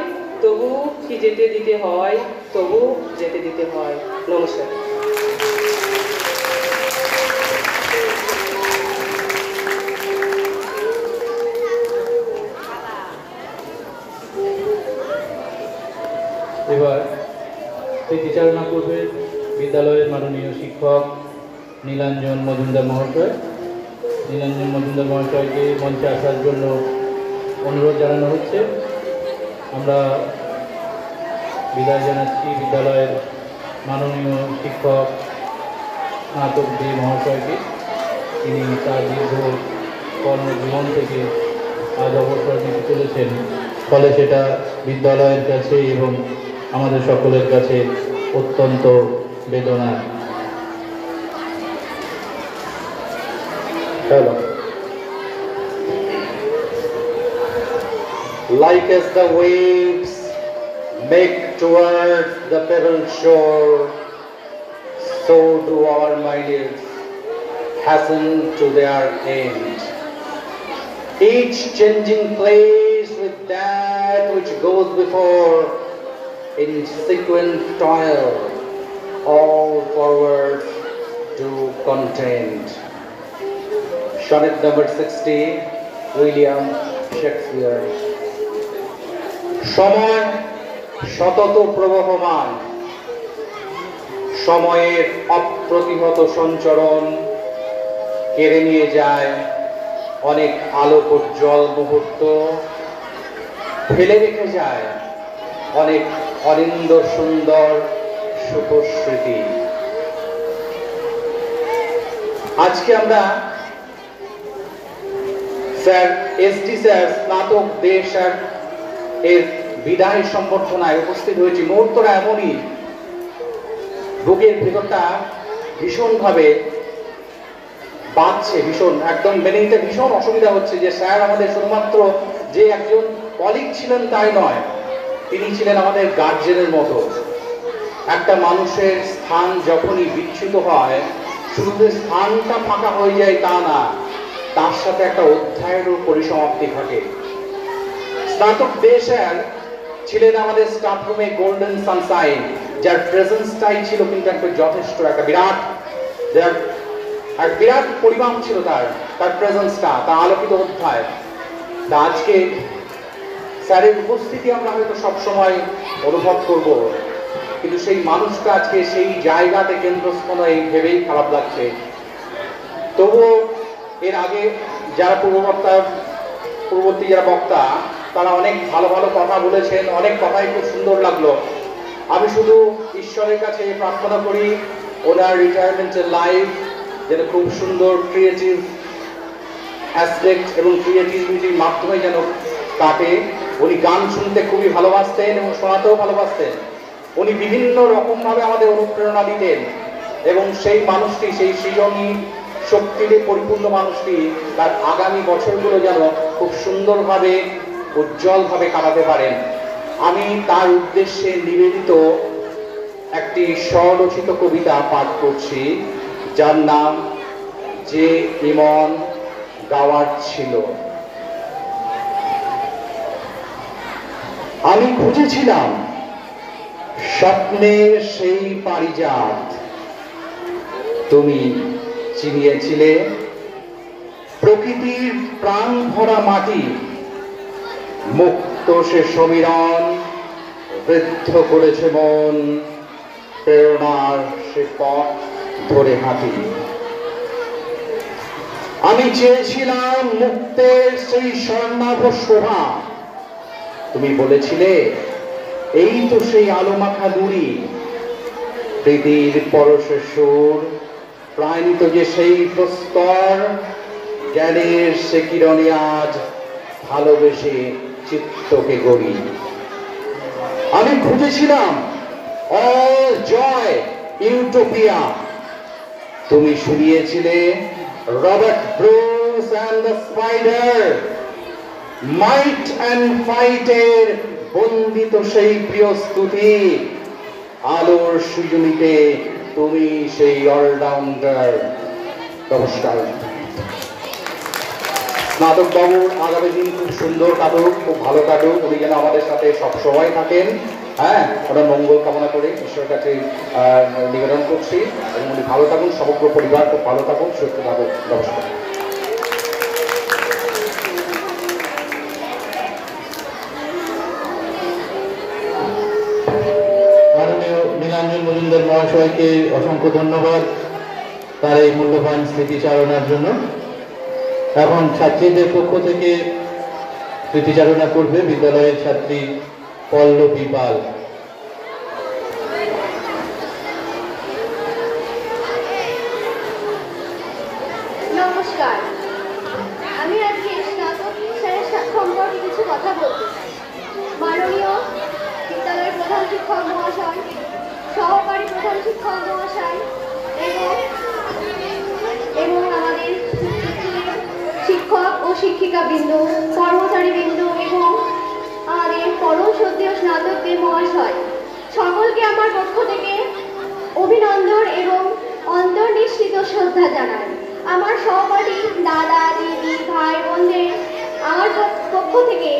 তবু কি যেতে দিতে হয়, তবু যেতে দিতে হয়। নমস্কার। এবার স্মৃতিচারণা করবেন বিদ্যালয়ের মাননীয় শিক্ষক নীলাঞ্জন মজুমদার মহাশয়। নীলাঞ্জন মজুমদার মহাশয়কে মঞ্চে আসার জন্য অনুরোধ জানানো হচ্ছে। আমরা বিদায় জানাচ্ছি বিদ্যালয়ের মাননীয় শিক্ষক স্নাতক দে মহাশয়কে। তিনি তার দীর্ঘ কর্মজীবন থেকে আজ অবসর নিতে চলেছেন, ফলে সেটা বিদ্যালয়ের কাছে এবং আমাদের সকলের কাছে অত্যন্ত বেদনার। Like as the waves make towards the pebbled shore, so do our minds hasten to their end. Each changing place with that which goes before, in sequent toil, all forward to content. Sonnet number 60, William Shakespeare. সময় সতত প্রবহমান, সময়ের অপ্রতিহত সঞ্চরণ কেড়ে নিয়ে যায় অনেক আলোকোজ্জ্বল মুহূর্ত, ফেলে রেখে যায় অনেক অনিন্দ সুন্দর সুখস্মৃতি। আজকে আমরা স্যার এসটি স্যার স্নাতক দে স্যার এর বিদায় সম্বর্ধনায় উপস্থিত হয়েছি। মুহূর্তটা এমনই, বুকের ভেতরটা ভীষণভাবে বাঁচছে, ভীষণ একদম মেনে নিতে ভীষণ অসুবিধা হচ্ছে যে স্যার আমাদের শুধুমাত্র যে একজন কলিগ ছিলেন তাই নয়, তিনি ছিলেন আমাদের গার্জেনের মতো। একটা মানুষের স্থান যখনই বিচ্যুত হয়, শুধু যে স্থানটা ফাঁকা হয়ে যায় তা না, তার সাথে একটা অধ্যায়েরও পরিসমাপ্তি ঘটে। স্নাতক দে স্যার ছিলেন আমাদের স্টাফ রুমে গোল্ডেন সানশাইন, যার প্রেজেন্সটাই ছিল কিন্তু একটা যথেষ্ট একটা বিরাট পরিমাণ ছিল তার প্রেজেন্সটা, তার আলোকিত অধ্যায়। তা আজকে স্যারের উপস্থিতি আমরা হয়তো সবসময় অনুভব করব, কিন্তু সেই মানুষটা আজকে সেই জায়গাতে কেন্দ্রস্থলে ভেবেই খারাপ লাগছে। তবুও এর আগে যারা পূর্ববর্তী যারা বক্তা, তারা অনেক ভালো ভালো কথা বলেছেন, অনেক কথাই খুব সুন্দর লাগলো। আমি শুধু ঈশ্বরের কাছে প্রার্থনা করি ওনার রিটায়ারমেন্টের লাইফ যেন খুব সুন্দর ক্রিয়েটিভ অ্যাসপেক্ট এবং ক্রিয়েটিভিটির মাধ্যমে যেন কাটে। উনি গান শুনতে খুবই ভালোবাসতেন এবং শোনাতেও ভালোবাসতেন। উনি বিভিন্ন রকমভাবে আমাদের অনুপ্রেরণা দিতেন এবং সেই মানুষটি, সেই সৃজনী শক্তিতে পরিপূর্ণ মানুষটি তার আগামী বছরগুলো যেন খুব সুন্দরভাবে উজ্জ্বলভাবে কাটাতে পারেন। আমি তার উদ্দেশ্যে নিবেদিত একটি স্বরচিত কবিতা পাঠ করছি, যার নাম যে ইমন গাওয়ার ছিল। আমি খুঁজেছিলাম স্বপ্নের সেই পারিজাত, তুমি চিনিয়েছিলে প্রকৃতির প্রাণ ভরা মাটি, মুক্ত সে সমীরণ বৃদ্ধ করেছে মন, প্রেরণার সে পথ ধরে হাঁটি। আমি চেয়েছিলাম মুক্তের সেই স্বর্ণাভ শোভা, তুমি বলেছিলে এই তো সেই আলোমাখা নুড়ি, প্রীতির পরশে সুর প্রাণিত যে সেই প্রস্তর, জ্ঞানের সে কিরণে আজ ভালোবেসে চিত্তকে গড়ি। আমি খুঁজেছিলাম অল জয় ইউটোপিয়া, তুমি শুনিয়েছিলে Robert Bruce and the spider, might and ফাইটের বন্দিত সেই প্রিয় স্তুতি, আলোর সুজনিতে তুমি সেই অলরাউন্ডার। নমস্কার। স্নাতক বাবুর আগামী দিন খুব সুন্দর কাটুক, খুব ভালো কাটুক, উনি যেন আমাদের সাথে সব সময় থাকেন। হ্যাঁ, ওনার মঙ্গল কামনা করে ঈশ্বরের কাছে নিবেদন করছি, এবং উনি ভালো থাকুন, সমগ্র পরিবার খুব ভালো থাকুন, সুস্থ থাকুন। নমস্কার। মাননীয় নীলাঞ্জন মজুমদার মহাশয়কে অসংখ্য ধন্যবাদ তার এই মূল্যবান স্মৃতিচারণার জন্য। এখন ছাত্রীদের পক্ষ থেকে স্মৃতিচারণা করবে বিদ্যালয়ের ছাত্রী পল্লবী পাল। নমস্কার, আমি আজকে স্নাতক স্যারের সম্পর্কে কিছু কথা বলতে চাই। মাননীয় বিদ্যালয়ের প্রধান শিক্ষক মহাশয়, সহকারী প্রধান শিক্ষক মহাশয় এবং আমাদের শিক্ষক ও শিক্ষিকা বিন্দু, কর্মচারী বিন্দু এবং আমাদের পরম শ্রদ্ধেয় স্নাতকদের মহাশয়, সকলকে আমার পক্ষ থেকে অভিনন্দন এবং অন্তর্নিশ্চিত শ্রদ্ধা জানাই। আমার সহপাঠী দাদা, দিদি, ভাই বোনদের আমার পক্ষ থেকে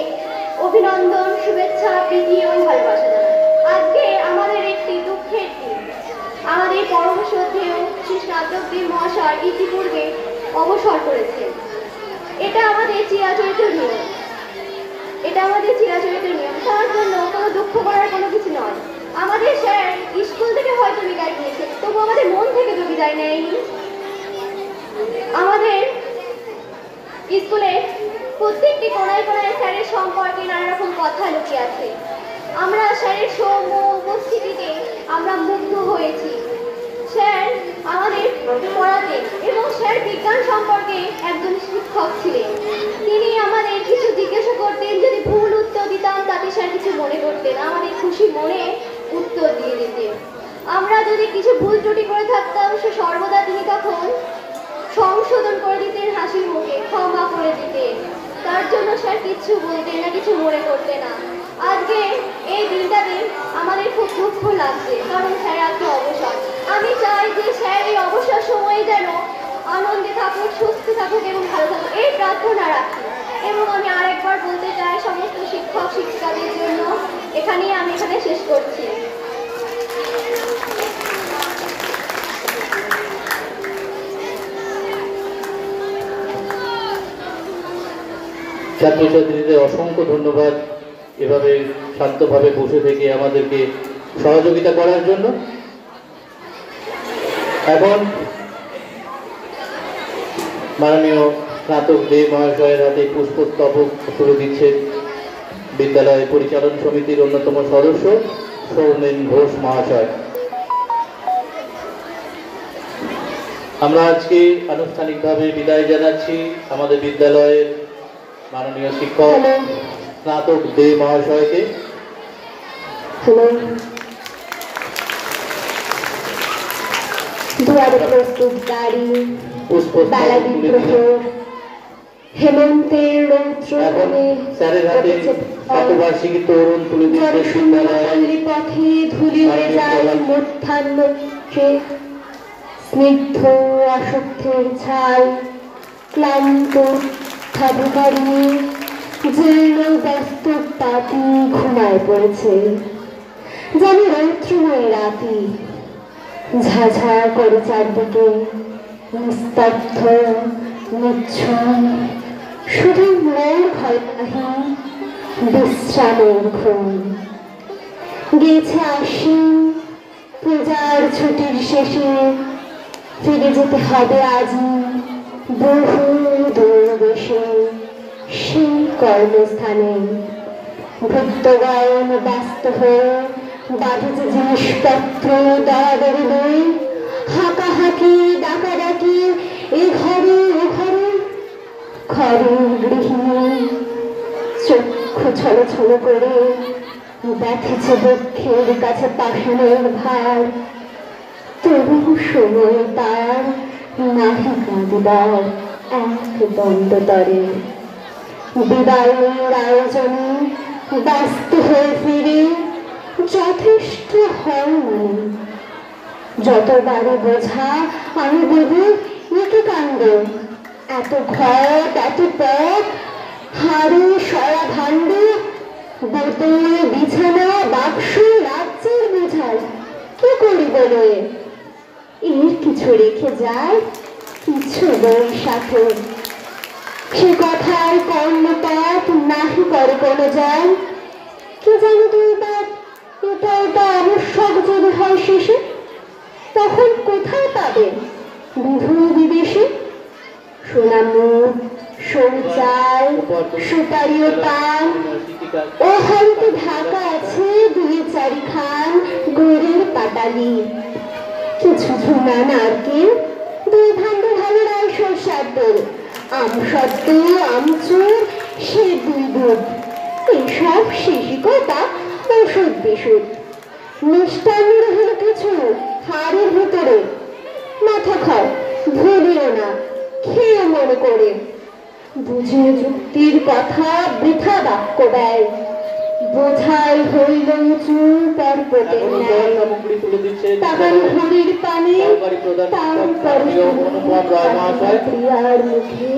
অভিনন্দন, শুভেচ্ছা, প্রীতি এবং ভালোবাসা জানাই। আজকে আমাদের একটি দুঃখের দিন। আমাদের পরম শ্রদ্ধেয় শ্রী স্নাতকদের মহাশয় ইতিপূর্বে অবসর করেছেন। এটা আমাদের চিরাচরিত নিয়ম, তার জন্য কোনো দুঃখ করার কোনো কিছু নয়। আমাদের স্যার স্কুল থেকে হয়তো বিদায় নিয়েছে, তবু আমাদের মন থেকে তো বিদায় নেয়নি। আমাদের স্কুলে প্রত্যেকটি কোনায় কোনায় স্যারের সম্পর্কে নানা রকম কথা লুকিয়ে আছে। আমরা স্যারের সৌম্য উপস্থিতিতে আমরা মুগ্ধ হয়েছি। স্যার আমাদের পড়াতেন এবং স্যার বিজ্ঞান সম্পর্কে একজন শিক্ষক ছিলেন। তিনি আমাদের কিছু জিজ্ঞাসা করতেন, যদি ভুল উত্তর দিতাম তাতে স্যার কিছু মনে করতেন, আমাদের খুশি মনে উত্তর দিয়ে দিতেন। আমরা যদি কিছু ভুল ত্রুটি করে থাকতাম, সে সর্বদা তিনি তখন সংশোধন করে দিতেন, হাসির মুখে ক্ষমা করে দিতেন। তার জন্য স্যার কিছু বলতেন না, কিছু মনে করতেন না। আজকে এই দিনটাতে আমাদের খুব দুঃখ লাগছে, কারণ স্যার আজকে অবসর। আমি চাই যে স্যার এই অবসর সময়ে যেন আনন্দে থাকুক, সুস্থ থাকুক এবং ভালো থাকুক, এই প্রার্থনা রাখি। এবং আমি আরেকবার বলতে চাই সমস্ত শিক্ষক শিক্ষিকাদের জন্য, আমি এখানে শেষ করছি। ছাত্রছাত্রীদের অসংখ্য ধন্যবাদ এভাবে শান্তভাবে বসে থেকে আমাদেরকে সহযোগিতা করার জন্য। এখন মাননীয় স্নাতক দেব মহাশয়ের হাতে পুষ্পস্তবক তুলে দিচ্ছেন বিদ্যালয় পরিচালন সমিতির অন্যতম সদস্য সৌমেন ঘোষ মহাশয়। আমরা আজকে আনুষ্ঠানিকভাবে বিদায় জানাচ্ছি আমাদের বিদ্যালয়ের মাননীয় শিক্ষক স্নাতক দে মহাশয়কে। দুয়ারে প্রস্তুত গাড়ি, বেলা বিদ্রোহ, হেমন্তের রৌদ্রে স্যারের হাতে শতবার্ষিকী তরুণ তুলে দিচ্ছে পথে ধুলি উড়ে যায় মধ্যাহ্নে। স্নিগ্ধ অসুখের ছাই, ক্লান্ত থাবুকারি জীর্ণ ব্যস্ত পাতি ঘুমায় পড়েছে, যেন রৌদ্রময় রাতি। ঝাঝা করে চারদিকে নিস্তব্ধ নিচ্ছন, শুধু মন ভয় নাহি বিশ্রামের ঘুম। গেছে আশ্বিন, পূজার ছুটির শেষে ফিরে যেতে হবে আজই বহু দূর দেশে, সেই কর্মস্থানে। ভৃত্যগণ ব্যস্ত হয়ে বাঁধেছে জিনিসপত্র দরাদরি নেই, হাঁকাহাঁকি ডাকাডাকি এ ঘরে ও ঘরে। ঘরের গৃহিণী চক্ষু ছলো ছলো করে দেখেছে বক্ষের কাছে পাষাণের ভার, তবু সময় তার নাহি কাঁদিবার এক দণ্ডতরে। বিদায়ের আয়োজনে ব্যস্ত হয়ে ফিরে যথেষ্ট হয়নি। যতবারে বোঝা আমি দেব একে কাণ্ড, এত ঘট এত পথ, হাড়ে সরা ভাণ্ড, বোতল বিছানা বাক্স রাজ্যের বোঝায় কি করি বলে। এর কিছু রেখে যায়, কিছু বই সাথে, সে কথার কর্ণপাত নাহি করে কোনো যায়। কে জানো তো এটা আবশ্যক যদি হয় শেষে, তখন কোথায় পাবে বিধু বিদেশে? সোনামুখ শৌচাল সুপারি ও পান, ও হয়তো ঢাকা আছে দুই চারিখান গড়ের পাটালি, কিছু ঝুনা নারকেল, দুই ভাণ্ড ভালো রায় সরষার তেল, আমসত্ত্ব আমচুর সে দুই দুধ, এসব শিশিকতা ওষুধ বিশুদ্ধ। মিষ্টান্ন হলো কিছু হাড়ের ভিতরে, মাথা খাও ভুলিও না খেয়ে মনে করে। বুঝে যুক্তির কথা বৃথা বাক্য ব্যয়, বোঝাই হইল উঁচু পর্বতের ন্যায়। তাহার ঘড়ির পানে প্রিয়ার মুখে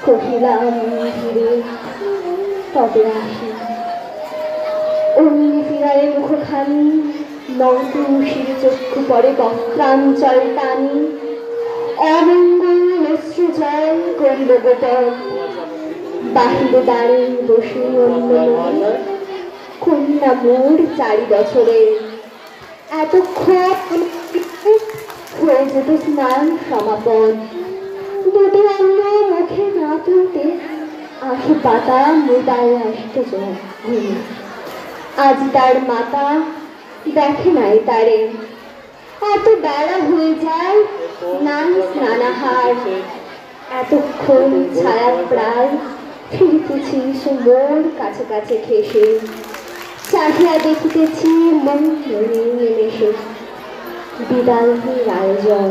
কহিলাম ধীরে তবে আসি। অমনি ফিরায় মুখখানি, নৌতুষির চক্ষু পরে বক্রাঞ্চল টানি, অমঙ্গল অশ্রু জল করিল গোপন। বাহিরে দাঁড়িয়ে বসে অন্য কন্যা মোর 4 বছরের, এতক্ষণ হয়ে যেত স্নান সমাপন। দুটি অন্য মুখে না তুলতে আঁখি পাতা মৃদায় আসতে যায়। আজ তার মাতা দেখে নাই তারে, এত বেলা হয়ে যায় নাই স্নানাহার। এতক্ষণ ছায়া প্রায় ফিরিতেছি সে মোর কাছে কাছে ঘেসে, চাহিয়া দেখিতেছি মন নেমেষে বিদায়ের আয়োজন।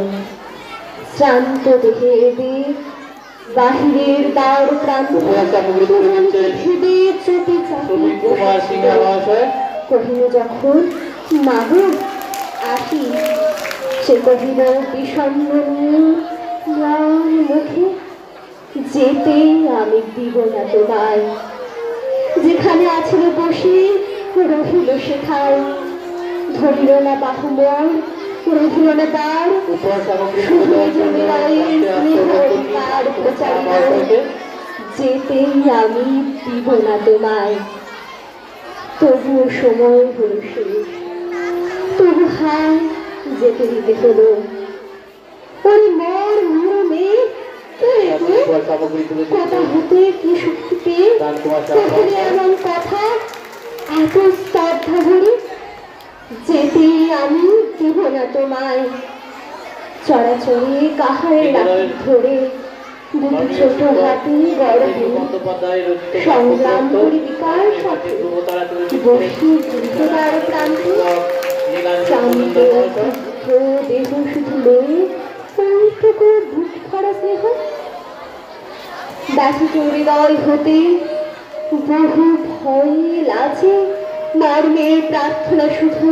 শ্রান্ত দেখে এবে বাহিরের দ্বার প্রান্ত কহিল যখন মাগো আসি, সে কহিল বিষণ্ণ মুখে যেতে আমি দিব না তোমায়। যেখানে আছিল বসে রহিল সেখায়, ধরিল না বাহু মন রহিল না দ্বার। যেতেই আমি দিব না তোমায়। তবুও সময় হল শেষ, তবু হায় যেতে দিতে হলো। ওই মোর মেয়ে কথা হতে কি শক্তি পেয়ে কখনো এমন কথা এত শ্রদ্ধা ভরে। যেতেই আমি দিব না তোমায়। চড়াচড়ি কাহারে ধরে দুটি ছোট হাতি বড় সংগ্রাম করি বিকার সাথে বসি দ্রুততার প্রান্তে। শান্ত দেহ শুধু মেয়ে ওইটুকু বুক ভরা স্নেহ। ব্যথিত হৃদয় হতে বহু ভয় লাজে মর্মের প্রার্থনা শুধু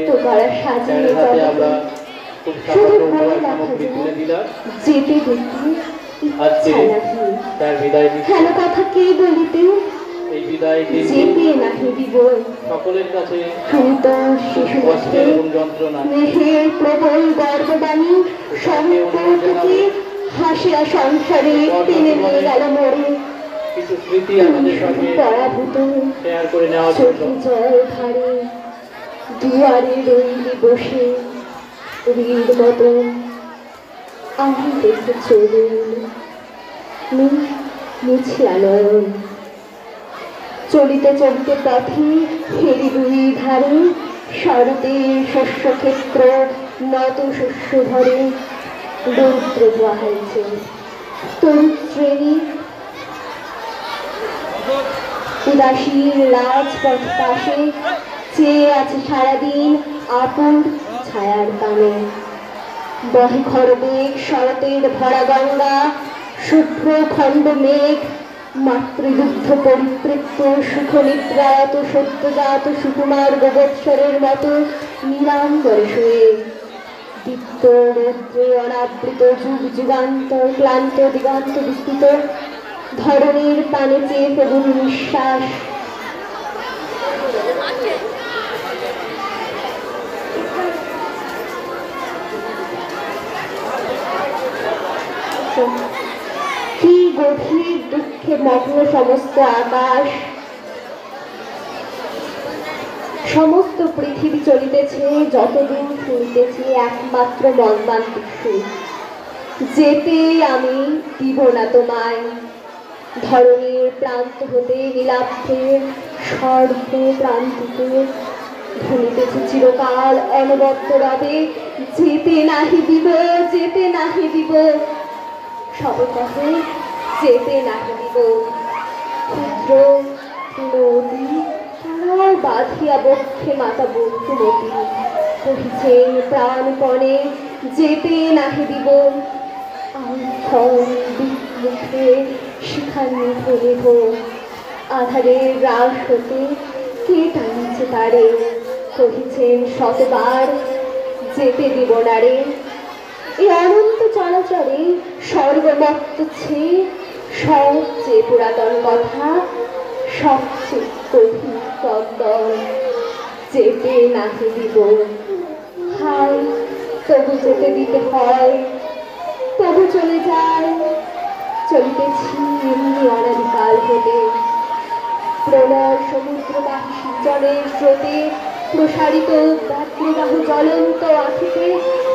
তো করা সাজিয়ে খুব শুধু সামান্য বলে উপহার রাখা সামগ্রী তুলে যায়, দিলাম। যেতে দেখতে আজকে ইচ্ছা নাহি। তার বিদায় নিচ্ছি। হেন কথা কে বলিতে, এই বিদায় দিনটি যেতে নাহি দিব। সকলের কাছে শুনিত শিশু কষ্টের এবং যন্ত্রণা। স্নেহের প্রবল গর্ববাণী সম্পর্ককে হাসিয়া সংসারে টেনে নিয়ে গেল মরে। কিছু স্মৃতি আমাদের সঙ্গে পরাভূত শেয়ার করে নেওয়ার জন্য চোখে জল ধারে দুয়ারে রইলি বসে রীর মতো আমি দেখে চলে মুছিয়া নয়ন। চলিতে চলিতে পথে হেরি দুই ধারে শরতের শস্য ক্ষেত্র নত শস্য ধরে রৌদ্র বাহাইছে তরু শ্রেণী উদাসীর রাজপথ পাশে চেয়ে আছে সারাদিন আপন ছায়ার কানে। বহে খরবেগ শরতের ভরা গঙ্গা শুভ্র খণ্ড মেঘ মাতৃদুগ্ধ পরিতৃপ্ত সুখ নিদ্রায়ত সদ্যজাত সুকুমার গোবৎসরের মতো নিরাম্বর শুয়ে দীপ্ত রৌদ্রে অনাবৃত যুগ যুগান্তর ক্লান্ত দিগন্ত বিস্তৃত ধরনের পানে চেয়ে প্রভুর নিঃশ্বাস। কি গভীর দুঃখে মগ্ন সমস্ত আকাশ, সমস্ত পৃথিবী চলিতেছে যতদূর শুনিতেছি একমাত্র মর্মান্তিক সুর। যেতে আমি দিব না তোমায়। ধরণীর প্রান্ত হতে নীলাভের সর্ব প্রান্তিতে ধুনিতেছে চিরকাল অনবদ্য রবে। যেতে নাহি দিব, যেতে নাহি দিব, সবে কহে যেতে নাহি দিব। ক্ষুদ্র নদী তারাও বাঁধিয়া বক্ষে মাতা বন্ধুমতী কহিছেন প্রাণপণে যেতে নাহি দিব। মুখে শিখানি ভরিব আধারের রাস হতে কে টানিছে তারে কহিছেন শতবার যেতে দিব না রে। এই অনন্ত চলাচলে স্বর্গমত্ত ছেয়ে সবচেয়ে পুরাতন কথা সবচেয়ে কঠিন তদ্দল যেতে নাহি দিব। হায় তবু যেতে দিতে হয়, তবু চলে যায় চলিতেছি এমনি অনাদিকাল হতে। প্রলয় সমুদ্রবাহী জলের স্রোতে প্রসারিত ব্যাঘ্রবাহ জ্বলন্ত আখিতে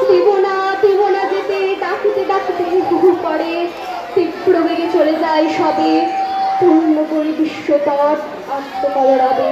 দিব না দিব না যেতে ডাকিতে ডাকিতে হুহু করে তীব্র বেগে চলে যায় সবে পূর্ণ করি বিশ্বপথ আত্মকলরবে।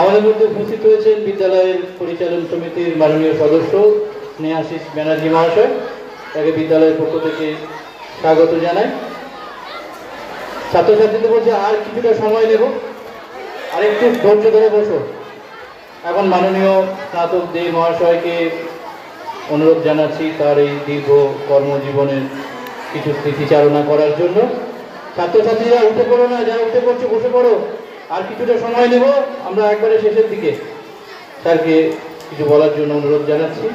আমাদের মধ্যে উপস্থিত হয়েছেন বিদ্যালয়ের পরিচালন সমিতির মাননীয় সদস্য স্নেহাশিস ব্যানার্জি মহাশয়। তাকে বিদ্যালয়ের পক্ষ থেকে স্বাগত জানাই। ছাত্রছাত্রীদের বলছে আর কিছুটা সময় নেব, আর একটু ধৈর্য ধরে বসো। এখন মাননীয় স্নাতক দে মহাশয়কে অনুরোধ জানাচ্ছি তার এই দীর্ঘ কর্মজীবনের কিছু স্মৃতিচারণা করার জন্য। ছাত্রছাত্রীরা উঠে পড়ো না, যারা উঠে পড়ছে বসে পড়ো, আর কিছুটা সময় নেব, আমরা একবারে শেষের দিকে। স্যারকে কিছু বলার জন্য অনুরোধ জানাচ্ছি।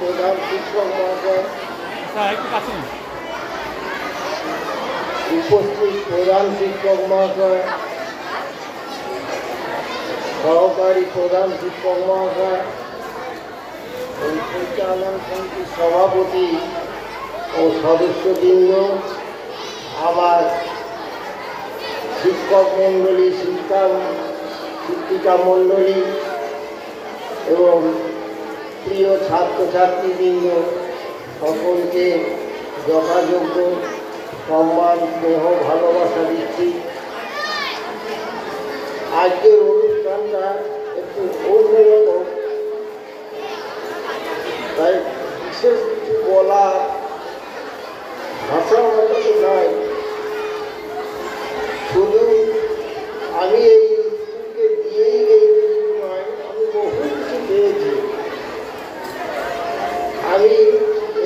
প্রধান শিক্ষক মহাশয়, উপস্থিত প্রধান শিক্ষক মহাশয়, সহকারী প্রধান শিক্ষক মহাশয়, পরিচালন সমিতির সভাপতি ও সদস্যবৃন্দ, আমার শিক্ষক মণ্ডলী, শিক্ষিকা মণ্ডলী এবং প্রিয় ছাত্রছাত্রীবৃন্দ, সকলকে যথাযোগ্য সম্মান, স্নেহ, ভালোবাসা দিচ্ছি। আজকের অনুষ্ঠানটা একটু অন্যরকম, তাই বিশেষ কিছু বলার ভাষা আমাদের নাই। শুধু আমি এই স্কুলকে দিয়েই গেছি নয়, আমি বহু কিছু পেয়েছি। আমি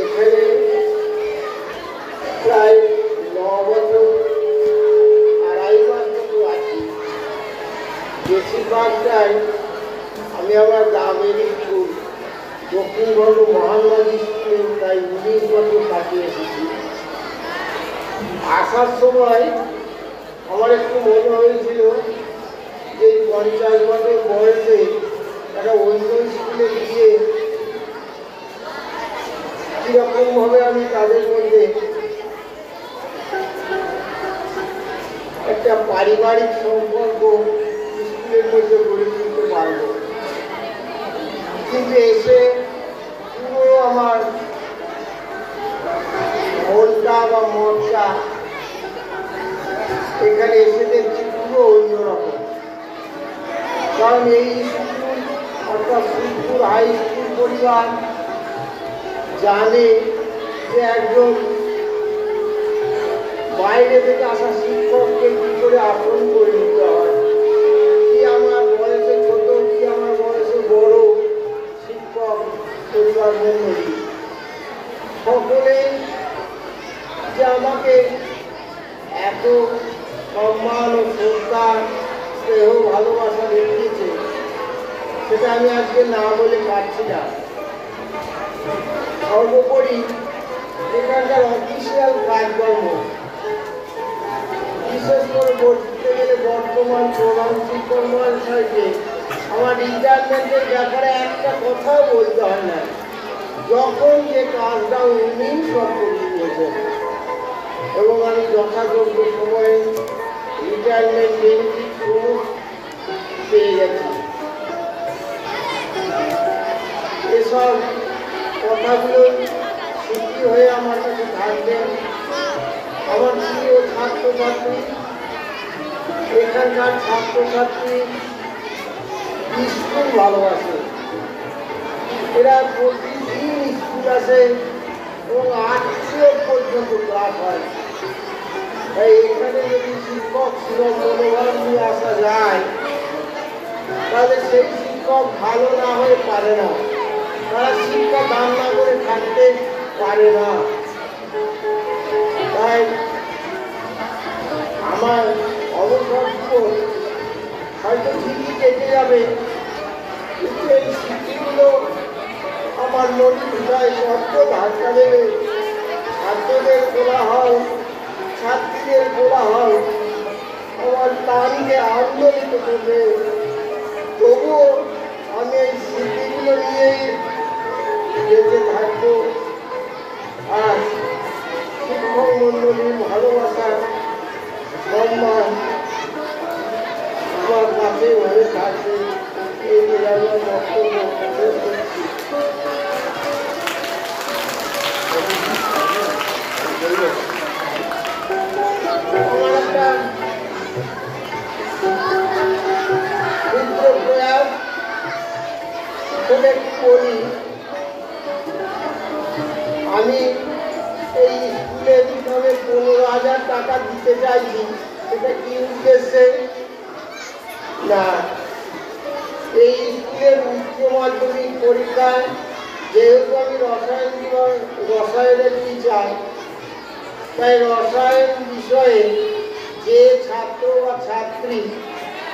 এখানে প্রায় 9 বছর 2.5 মাস মতো আছি। বেশিরভাগটাই আমি আমার গ্রামের স্কুল দক্ষিণবঙ্গ মহানবাদী স্কুলে প্রায় 19 বছর কাটিয়ে এসেছি। আসার সময় আমার একটু মনে হয়েছিল যে 50 বছর বয়সে একটা অন্য স্কুলে গিয়ে কীরকমভাবে আমি তাদের মধ্যে একটা পারিবারিক সম্পর্ক স্কুলের মধ্যে গড়ে তুলতে পারব। কিন্তু এসে পুরো আমার মনটা বা মনটা এখানে এসে দেখছি পুরো অন্যরকম। কারণ এই স্কুল অর্থাৎ শিবপুর হাই স্কুল পরিবার জানে যে একজন বাইরে থেকে আসা শিক্ষককে কি করে আপন করে নিতে হয়। কি আমার বয়সে ছোট, কি আমার বয়সে বড় শিক্ষক পরিবার মন্ডলী সকলে যে আমাকে এত সম্মান ও শ্রদ্ধা, স্নেহ, ভালোবাসা দেখিয়েছে, সেটা আমি আজকে না বলে পারছি না। সর্বোপরি এখানকার অফিসিয়াল কাজকর্ম, বিশেষ করে বলতে গেলে বর্তমান প্রধান শিক্ষক মহাশয়কে আমার রিটায়ারমেন্টের ব্যাপারে একটা কথাও বলতে হয় না। যখন যে কাজটা উনি সব করে দিয়েছেন এবং আমি যথাযোগ্য সময়ে রিটায়ারমেন্ট বেনিফিট পেয়ে গেছি। এসব কথাগুলো স্মৃতি হয়ে আমার কাছে থাকবে। আমার প্রিয় ছাত্রছাত্রী, এখানকার ছাত্রছাত্রী স্কুল ভালোবাসে। এরা প্রতিদিন স্কুল আসে এবং 8 পর্যন্ত ক্লাস হয়। তাই এখানে যদি শিক্ষক সুলভ মনোভাব নিয়ে আসা যায়, তাহলে সেই শিক্ষক ভালো না হয়ে পারে না। তারা শিক্ষা দান না করে থাকতে পারে না। তাই আমার অবসর জীবন হয়তো ঠিকই কেটে যাবে, কিন্তু এই স্মৃতিগুলো আমার মনে হৃদয় শব্দ ধাক্কা দেবে। ছাত্রদের কোলাহল, ছাত্রীদের কোলাহল আমার প্রাণকে আন্দোলিত করবে। তবুও আমি এই স্মৃতিগুলো নিয়েই বেঁচে থাকবো। আর শিক্ষক মন্ডলীর ভালোবাসা, সম্মান আমার কাছে হয়ে থাকবে। এই বলে আমার বক্তব্য শেষ করছি। আমার একটা ক্ষুদ্র প্রয়াস করি। আমি এই স্কুলের নামে 15,000 টাকা দিতে চাইছি। সেটা কি উদ্দেশ্যে না, এই স্কুলের উচ্চ মাধ্যমিক পরীক্ষায় যেহেতু আমি রসায়নের টিচার, তাই রসায়ন বিষয়ে যে ছাত্র বা ছাত্রী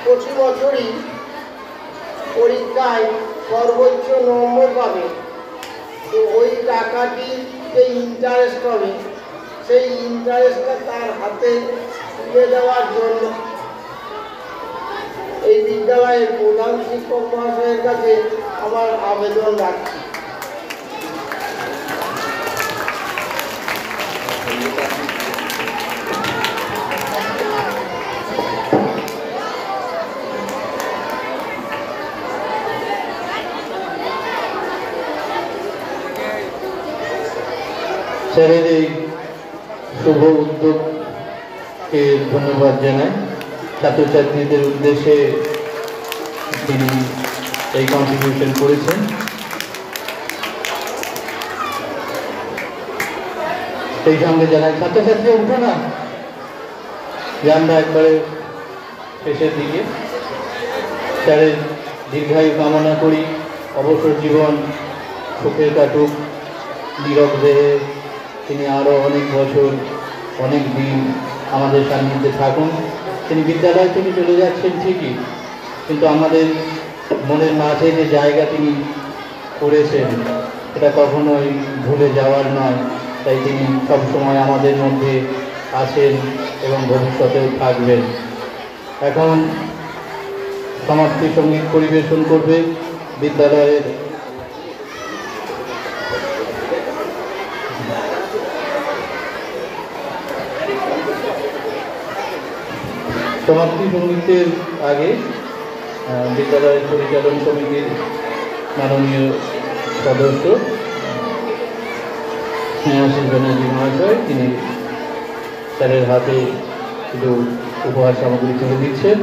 প্রতি বছরই পরীক্ষায় সর্বোচ্চ নম্বর পাবে, তো ওই টাকাটি যে ইন্টারেস্ট হবে, সেই ইন্টারেস্টটা তার হাতে তুলে দেওয়ার জন্য এই বিদ্যালয়ের প্রধান শিক্ষক মহাশয়ের কাছে আমার আবেদন রাখছি। স্যারের এই শুভ উদ্যোগকে ধন্যবাদ জানাই। ছাত্রছাত্রীদের উদ্দেশ্যে তিনি এই কন্ট্রিবিউশন করেছেন। সেই সঙ্গে জানাই ছাত্রছাত্রী উঠো না, যে আমরা একবারে শেষের দিকে স্যারের দীর্ঘায়ু কামনা করি, অবসর জীবন সুখে কাটুক, নীরব দেহে তিনি আরও অনেক বছর অনেক দিন আমাদের সান্নিধ্যে থাকুন। তিনি বিদ্যালয় থেকে চলে যাচ্ছেন ঠিকই, কিন্তু আমাদের মনের মাঝে যে জায়গা তিনি করেছেন এটা কখনোই ভুলে যাওয়ার নয়। তাই তিনি সবসময় আমাদের মধ্যে আছেন এবং ভবিষ্যতেও থাকবেন। এখন সমাপ্তি সঙ্গীত পরিবেশন করবে বিদ্যালয়ের সমাপ্তি সঙ্গীতের আগে বিদ্যালয়ের পরিচালন সমিতির মাননীয় সদস্য স্নেহাশিস ব্যানার্জি মহাশয় তিনি স্যারের হাতে কিছু উপহার সামগ্রী তুলে দিচ্ছেন।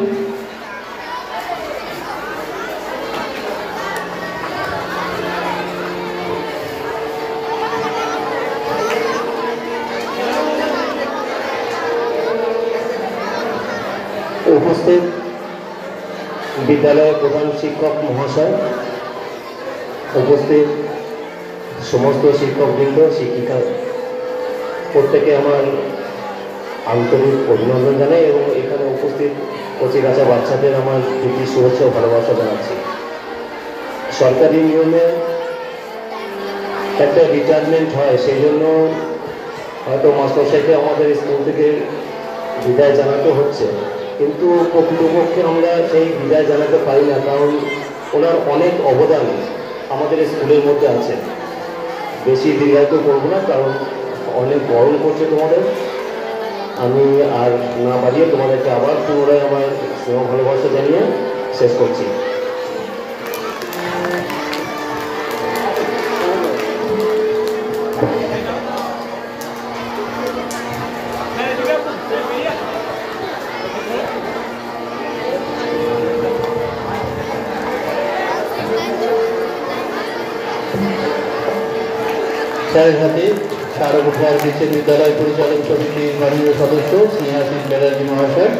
উপস্থিত বিদ্যালয়ের প্রধান শিক্ষক মহাশয়, উপস্থিত সমস্ত শিক্ষকবৃন্দ, শিক্ষিকা, প্রত্যেকে আমার আন্তরিক অভিনন্দন জানাই এবং এখানে উপস্থিত কচিকাঁচা বাচ্চাদের আমার প্রীতি শুভেচ্ছা ও ভালোবাসা জানাচ্ছি। সরকারি নিয়মে একটা রিটায়ারমেন্ট হয়, সেই জন্য হয়তো মাস্টারমশাইকে আমাদের স্কুল থেকে বিদায় জানাতে হচ্ছে, কিন্তু প্রকৃতপক্ষে আমরা সেই বিদায় জানাতে পারি না, কারণ ওনার অনেক অবদান আমাদের স্কুলের মধ্যে আছে। বেশি দীর্ঘায়িত করবো না, কারণ অনেক গরম করছে তোমাদের। আমি আর না বাড়িয়ে তোমাদেরকে আবার পুনরায় আমার স্নেহ ভালোবাসা জানিয়ে শেষ করছি। স্যারের হাতে স্মারক উপহার দিচ্ছেন বিদ্যালয় পরিচালন সমিতির মাননীয় সদস্য স্নেহাশিস ব্যানার্জি মহাশয়।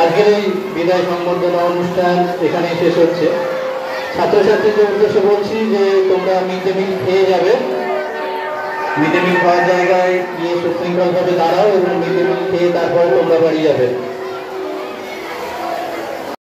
আজকের এই বিদায় সংবর্ধনা অনুষ্ঠান এখানেই শেষ হচ্ছে। ছাত্রছাত্রীদের উদ্দেশ্যে বলছি যে তোমরা মিড ডে মিল খেয়ে যাবে, মিড ডে মিল খাওয়ার জায়গায় গিয়ে সুশৃঙ্খলভাবে দাঁড়াও এবং মিড ডে মিল খেয়ে তারপর তোমরা বাড়ি যাবে।